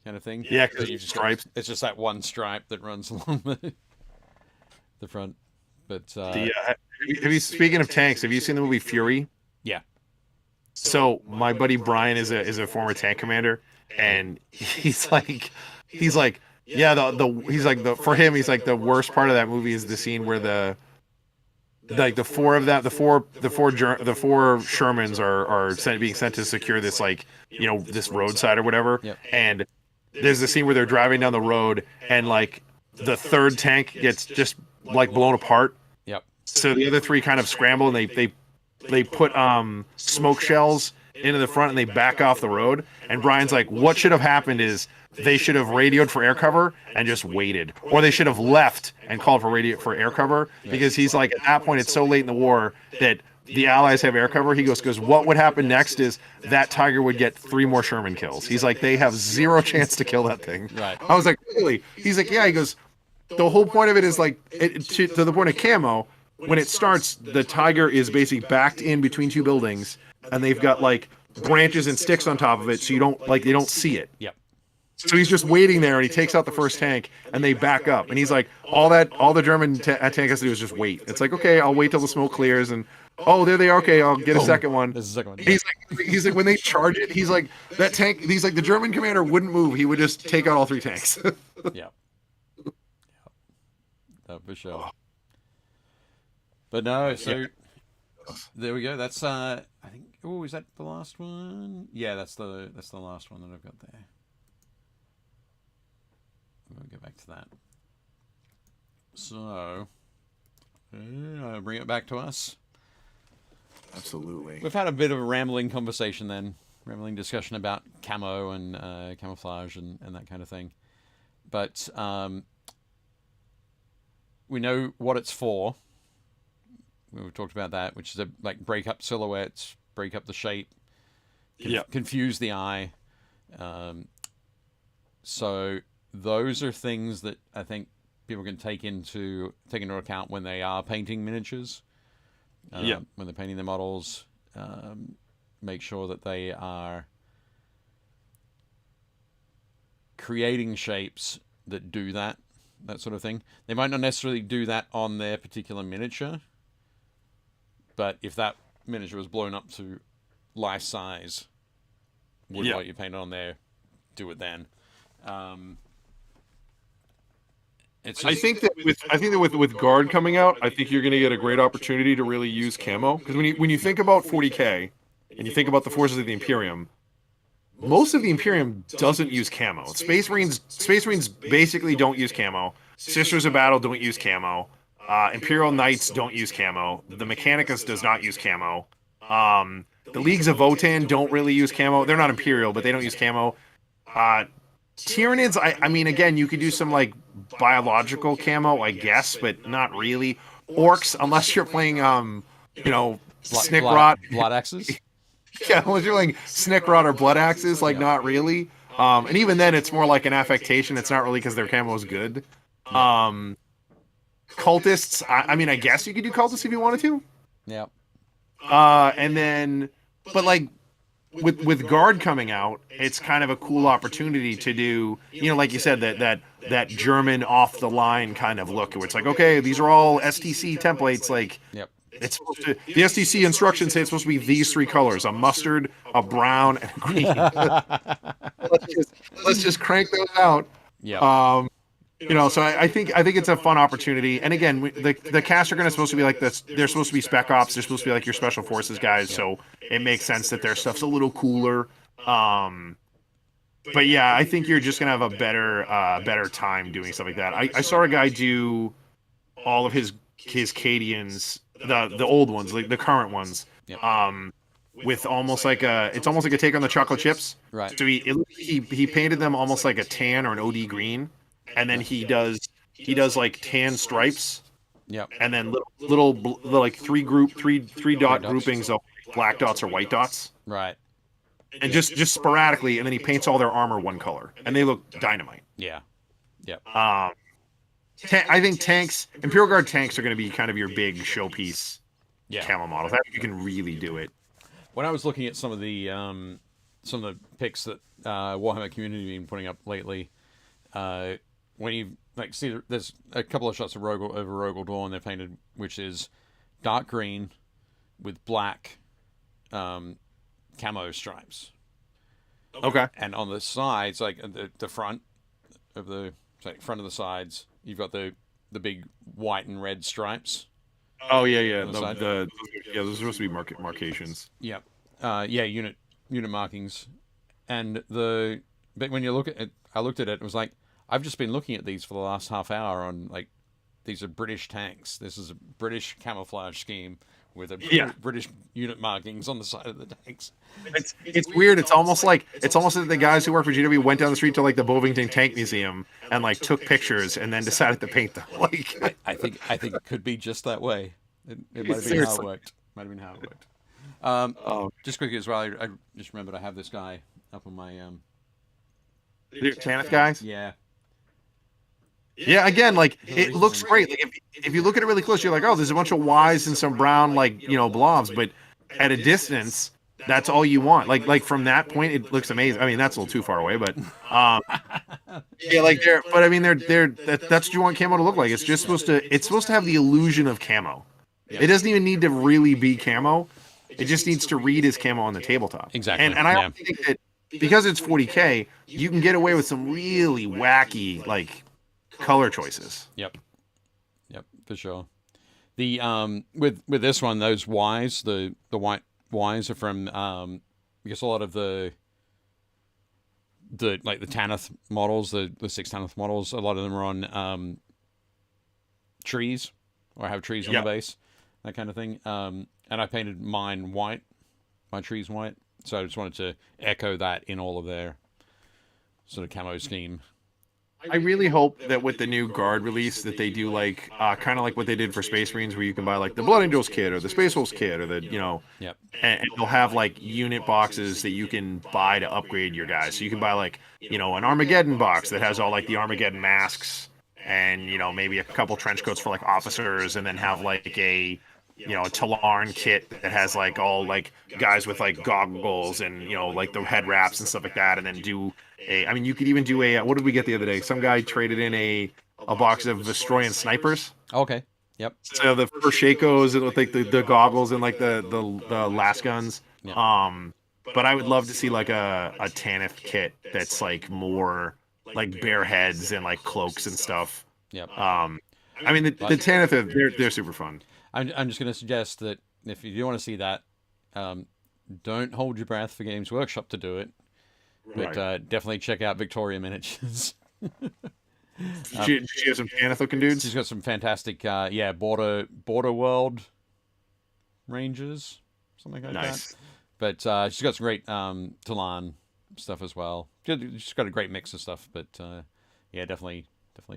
kind of thing. Yeah, So because you've just stripes. it's just that one stripe that runs along the front. But Speaking of tanks, have you seen the movie Fury? yeah. So my buddy Brian is a former tank commander, and he's like, yeah, for him, he's like, the worst part of that movie is the scene where the four Shermans are being sent to secure this, like, this roadside or whatever. Yep. And there's the scene where they're driving down the road, and like the third tank gets just like blown apart. Yep. So the other three kind of scramble, and they put smoke shells into the front and they back off the road. And Brian's like, what should have happened is they should have radioed for air cover and just waited, or they should have left and called for air cover, because he's like, at that point it's so late in the war that the Allies have air cover. He goes, what would happen next is that Tiger would get 3 more Sherman kills. He's like, they have 0 chance to kill that thing. Right. I was like, really? He's like, yeah. He goes, the whole point of it is like, to the point of camo, when it starts, the Tiger is basically backed in between 2 buildings, and they've got like branches and sticks on top of it, so they don't see it. Yep. So he's just waiting there, and he takes out the first tank, and they back up. And he's like, all the German tank has to do is just wait. It's like, okay, I'll wait till the smoke clears, and oh, there they are. Okay, I'll get a second one. This is the second one. He's like, when they charge it, he's like, that tank. He's like, the German commander wouldn't move. He would just take out all 3 tanks. Yeah. That for sure. But no, so there we go. That's I think. Oh, is that the last one? Yeah, that's the last one that I've got there. We'll go back to that. So, bring it back to us. Absolutely. We've had a bit of a rambling conversation then, rambling discussion about camo and camouflage and that kind of thing. But we know what it's for. We've talked about that, which is to like break up silhouettes, break up the shape, confuse the eye. So those are things that I think people can take into account when they are painting miniatures. When they're painting their models, make sure that they are creating shapes that do that sort of thing. They might not necessarily do that on their particular miniature, but if that miniature was blown up to life size, would what you painted on there, do it then. I think that with Guard coming out, I think you're going to get a great opportunity to really use camo, because when you think about 40K and you think about the forces of the Imperium, most of the Imperium doesn't use camo. Space Marines basically don't use camo. Sisters of Battle don't use camo. Imperial Knights don't use camo. The Mechanicus does not use camo. The Leagues of Votan don't really use camo. They're not Imperial, but they don't use camo. Tyranids, I mean, again, you could do some like biological camo, I guess, but not really. Orcs, unless you're playing, Snickrot. Blood axes? Yeah, unless you're like Snickrot or Blood Axes, like not really. And even then, it's more like an affectation. It's not really because their camo is good. Cultists, I mean, I guess you could do cultists if you wanted to. Yeah. And then, but like with Guard coming out, it's kind of a cool opportunity to do, like you said, that German off the line kind of look, where it's like, okay, these are all STC templates. Like, it's supposed to, the STC instructions say it's supposed to be these 3 colors: a mustard, a brown, and a green. let's just crank those out. Yeah. So I think it's a fun opportunity. And again, the cast are supposed to be like this. They're supposed to be spec ops. They're supposed to be like your special forces guys. So it makes sense that their stuff's a little cooler. But yeah, I think you're just gonna have a better time doing stuff like that. I saw a guy do all of his Cadians, the old ones, like the current ones, with almost like a take on the chocolate chips. Right. So he painted them almost like a tan or an OD green. And then he does like tan stripes. Yep. And then little like three dot groupings of black dots or white dots. Right. And just sporadically, and then he paints all their armor one color, and they look dynamite. Yeah. Yep. I think Imperial Guard tanks are going to be kind of your big showpiece camo models. I think you can really do it. When I was looking at some of the pics that Warhammer community have been putting up lately, when you like see, there's a couple of shots of Rogel Dawn they're painted, which is dark green with black camo stripes. Okay. And on the sides, like the front of the front of the sides, you've got the big white and red stripes. Oh yeah. Those are supposed to be markations. Yeah. Unit markings, and but when you look at it, I looked at it. It was like, I've just been looking at these for the last half hour on, like, these are British tanks. This is a British camouflage scheme with a Yeah. British unit markings on the side of the tanks. It's weird. It's almost like the guys who work for GW went down the street to like the Bovington Tank Museum and like took pictures and then decided to paint them. Like I think it could be just that way. It might have been how it Seriously. worked. Might have been how it worked. oh, Just quickly as well, I just remembered I have this guy up on my Tanith guys. yeah. Yeah, again, like it looks great. Like if you look at it really close, you're like, oh, there's a bunch of Ys and some brown like blobs, but at a distance, that's all you want. Like from that point, it looks amazing. I mean, that's a little too far away, but yeah, like but I mean, that's what you want camo to look like. It's just supposed to have the illusion of camo. It doesn't even need to really be camo. It just needs to read as camo on the tabletop. Exactly. And I also think that because it's 40K, you can get away with some really wacky like color choices. Yep, for sure. The with this one, those Ys, the white Ys are from I guess a lot of the like the Tanith models, the 6 Tanith models. A lot of them are on trees or have trees on the base, that kind of thing. And I painted mine white, my trees white. So I just wanted to echo that in all of their sort of camo scheme. I really hope that with the new Guard release that they do like kind of like what they did for Space Marines, where you can buy like the Blood Angels kit or the Space Wolves kit or the Yep. and they'll have like unit boxes that you can buy to upgrade your guys. So you can buy like an Armageddon box that has all like the Armageddon masks and maybe a couple trench coats for like officers, and then have like a Talarn kit that has like all like guys with like goggles and like the head wraps and stuff like that, and then do you could even do a what did we get the other day? Some guy traded in a box of Vestroyan snipers. Okay. Yep. So the first Shakos and with like the goggles and like the last guns. Yep. But I would love to see like a Tanith kit that's like more like bare heads and like cloaks and stuff. Yep. I mean the Tanith they're super fun. I'm just going to suggest that if you do want to see that, don't hold your breath for Games Workshop to do it, but definitely check out Victoria Miniatures. Did she have some Tanith looking dudes? She's got some fantastic, border world rangers, something like that. But she's got some great Talan stuff as well. She's got a great mix of stuff, but definitely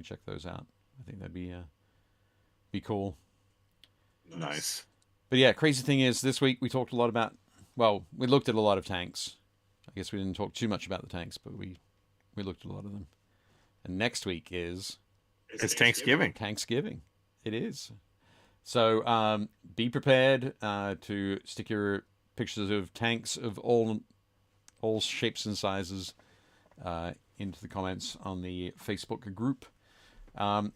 check those out. I think that'd be cool. Nice. But yeah, crazy thing is, this week we talked a lot about, we looked at a lot of tanks. I guess we didn't talk too much about the tanks, but we looked at a lot of them. And next week is... It's Thanksgiving. Thanksgiving. It is. So be prepared to stick your pictures of tanks of all shapes and sizes into the comments on the Facebook group. A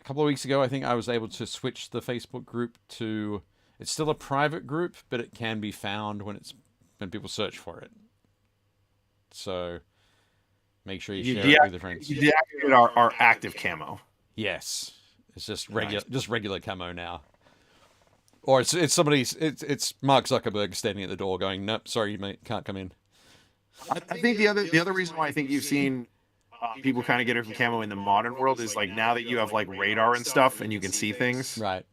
couple of weeks ago, I think I was able to switch the Facebook group to... It's still a private group, but it can be found when people search for it. So make sure you share it with your friends. You deactivate our active camo. Yes, it's just regular camo now. Or it's somebody's. It's Mark Zuckerberg standing at the door going, "Nope, sorry, mate, can't come in." I think the other reason why I think you've seen people kind of get it from camo in the modern world is like now that you have like radar and stuff and you can see things. Right.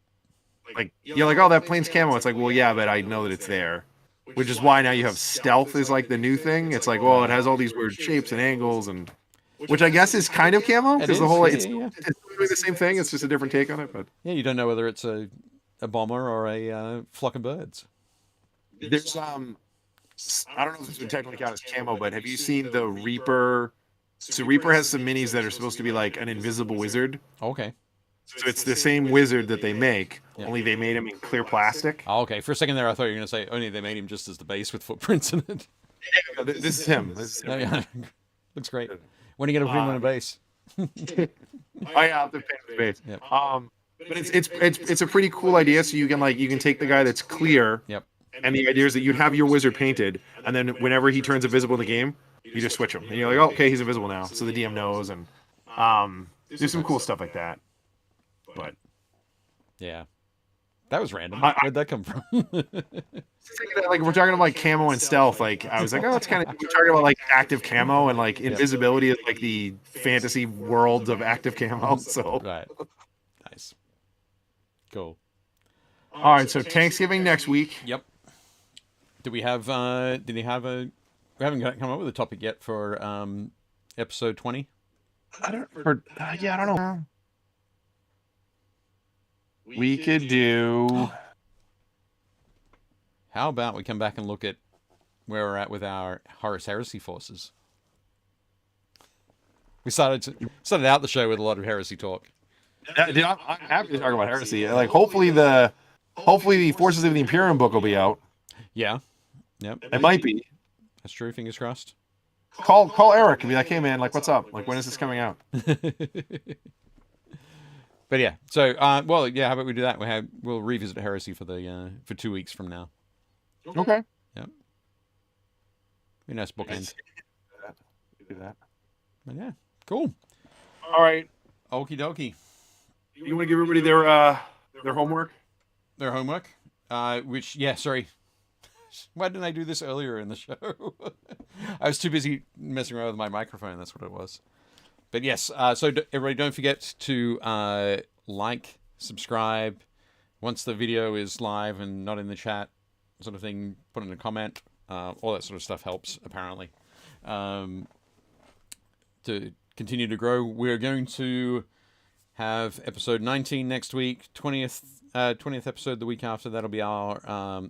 Like you're like, oh, that plane's camo. It's like, well, yeah, but I know that it's there. Which is why now you have stealth is like the new thing. It's like, well, it has all these weird shapes and angles, and which I guess is kind of camo because the whole it's doing the same thing. It's just a different take on it. But yeah, you don't know whether it's a bomber or a flock of birds. There's I don't know if this would technically count as camo, but have you seen the Reaper? So Reaper has some minis that are supposed to be like an invisible wizard. Okay. So it's the same wizard that they make, only they made him in clear plastic. Oh, okay. For a second there, I thought you were going to say only they made him just as the base with footprints in it. Yeah, this is him. Yeah. Looks great. When are you going to put him on a base? I have to paint his base. Yep. But it's a pretty cool idea. So you can take the guy that's clear. Yep. And the idea is that you'd have your wizard painted, and then whenever he turns invisible in the game, you just switch him, and you're like, oh, okay, he's invisible now, so the DM knows, and there's some cool stuff like that. But yeah, that was random. Where'd that come from? Like we're talking about like camo and stealth. Like I was like, oh, it's kind of we're talking about like active camo and like invisibility is like the fantasy world of active camo. So right, nice, cool. All right, so Thanksgiving next week. Yep. Do we have? Did he have a? We haven't come up with a topic yet for episode 20. I don't. I don't know. We could do. How about we come back and look at where we're at with our Horus Heresy forces? We started out the show with a lot of heresy talk. I'm happy to talk about heresy. Like, hopefully the Forces of the Imperium book will be out. Yeah. Yep. It might be. That's true. Fingers crossed. Call Eric and be like, hey man, like, what's up? Like, when is this coming out? But yeah, so well, yeah. How about we do that? We'll revisit heresy for 2 weeks from now. Okay. Yep. Be a nice bookend. Do that. But yeah, cool. All right. Okie dokie. You want to give everybody their homework? Their homework. Sorry. Why didn't I do this earlier in the show? I was too busy messing around with my microphone. That's what it was. But yes, so everybody don't forget to like, subscribe. Once the video is live and not in the chat, sort of thing, put in a comment. All that sort of stuff helps, apparently. To continue to grow, we're going to have episode 19 next week, 20th episode the week after. That'll be our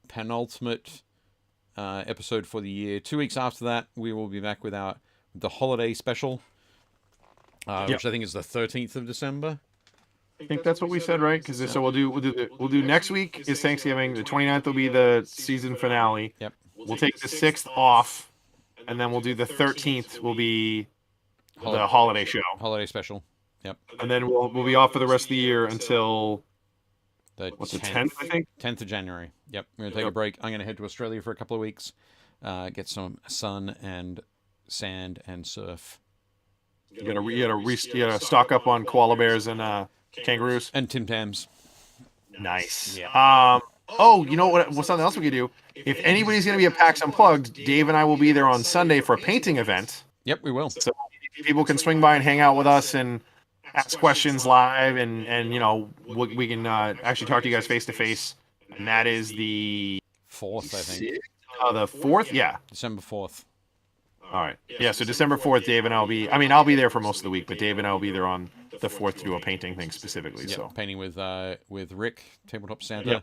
penultimate episode for the year. 2 weeks after that, we will be back with the holiday special, which I think is the 13th of December. I think that's what we said, right? Because so we'll do next week is Thanksgiving. The 29th will be the season finale. Yep. We'll take the 6th off, and then we'll do the 13th will be the holiday show. Holiday special. Yep. And then we'll be off for the rest of the year until the 10th, I think? 10th of January. Yep. We're gonna take a break. I'm gonna head to Australia for a couple of weeks, get some sun and sand and surf. You gotta stock up on koala bears and kangaroos and Tim Tams. Nice. Yeah. Oh, you know what? What's something else we could do? If anybody's gonna be at PAX Unplugged, Dave and I will be there on Sunday for a painting event. Yep, we will. So people can swing by and hang out with us and ask questions live, and you know we can actually talk to you guys face to face. And that is the 4th, I think. The 4th, yeah. December 4th. All right. Yeah, so December 4th, Dave and I'll be there for most of the week, but Dave and I will be there on the 4th to do a painting thing specifically. Yep, so painting with Rick, Tabletop Santa,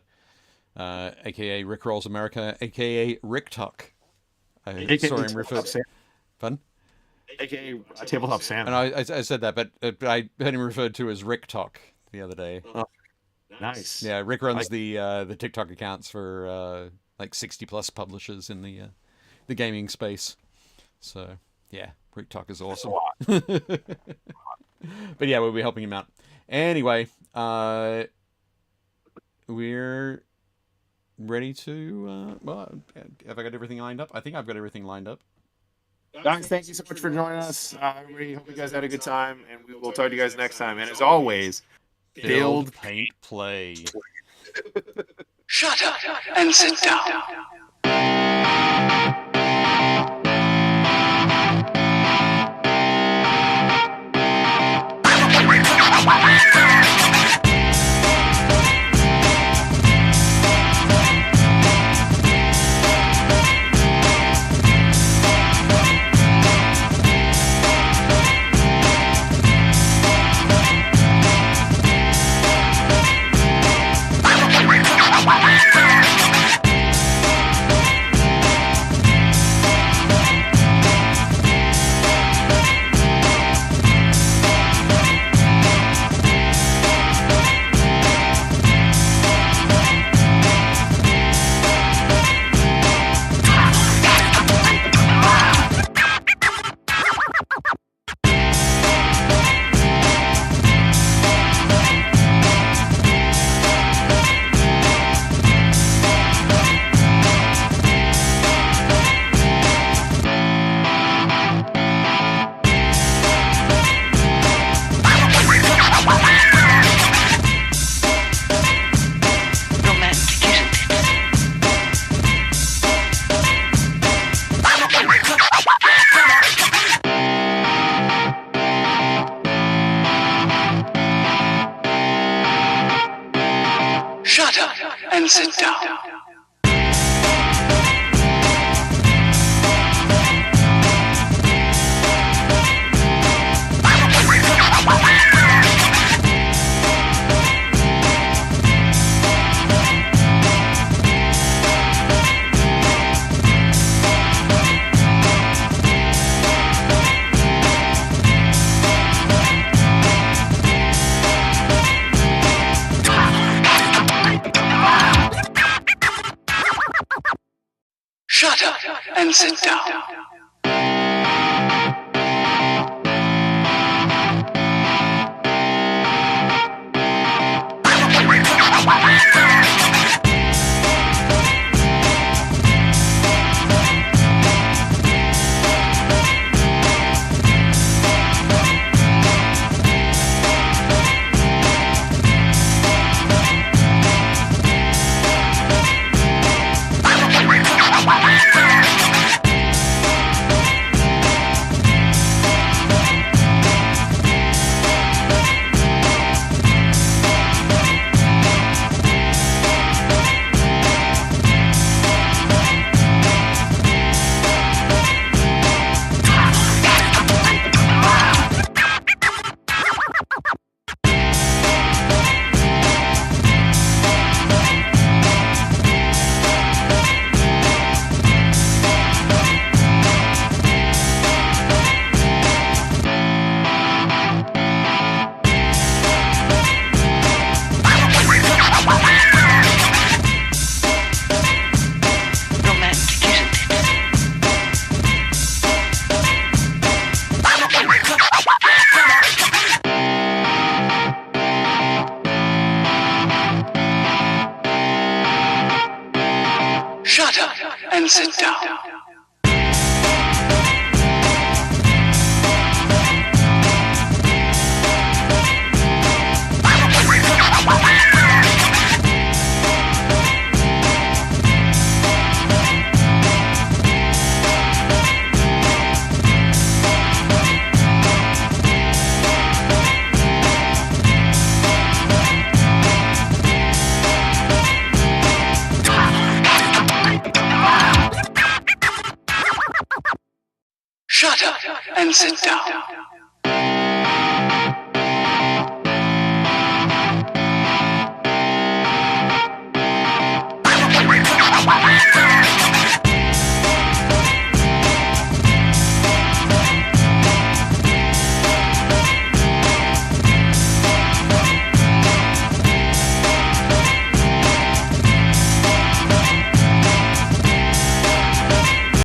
aka Rick Rolls America, aka Rick Tuck. I saw him refer. Fun. AKA Tabletop Santa. And I said that, but I heard him referred to as Rick Tuck the other day. Oh, nice. Yeah, Rick runs the TikTok accounts for like 60+ publishers in the gaming space. So yeah, Rick Tuck is awesome. But yeah, we'll be helping him out. Anyway, we're ready to. Have I got everything lined up? I think I've got everything lined up. Guys, thank you so much for joining us. Everybody, hope you guys had a good time, and we will talk to you guys next time. And as always, build, paint, play. Shut up and sit down. Shut up and sit down. Shut up and sit down. Shut up and sit down. Shut up and sit down.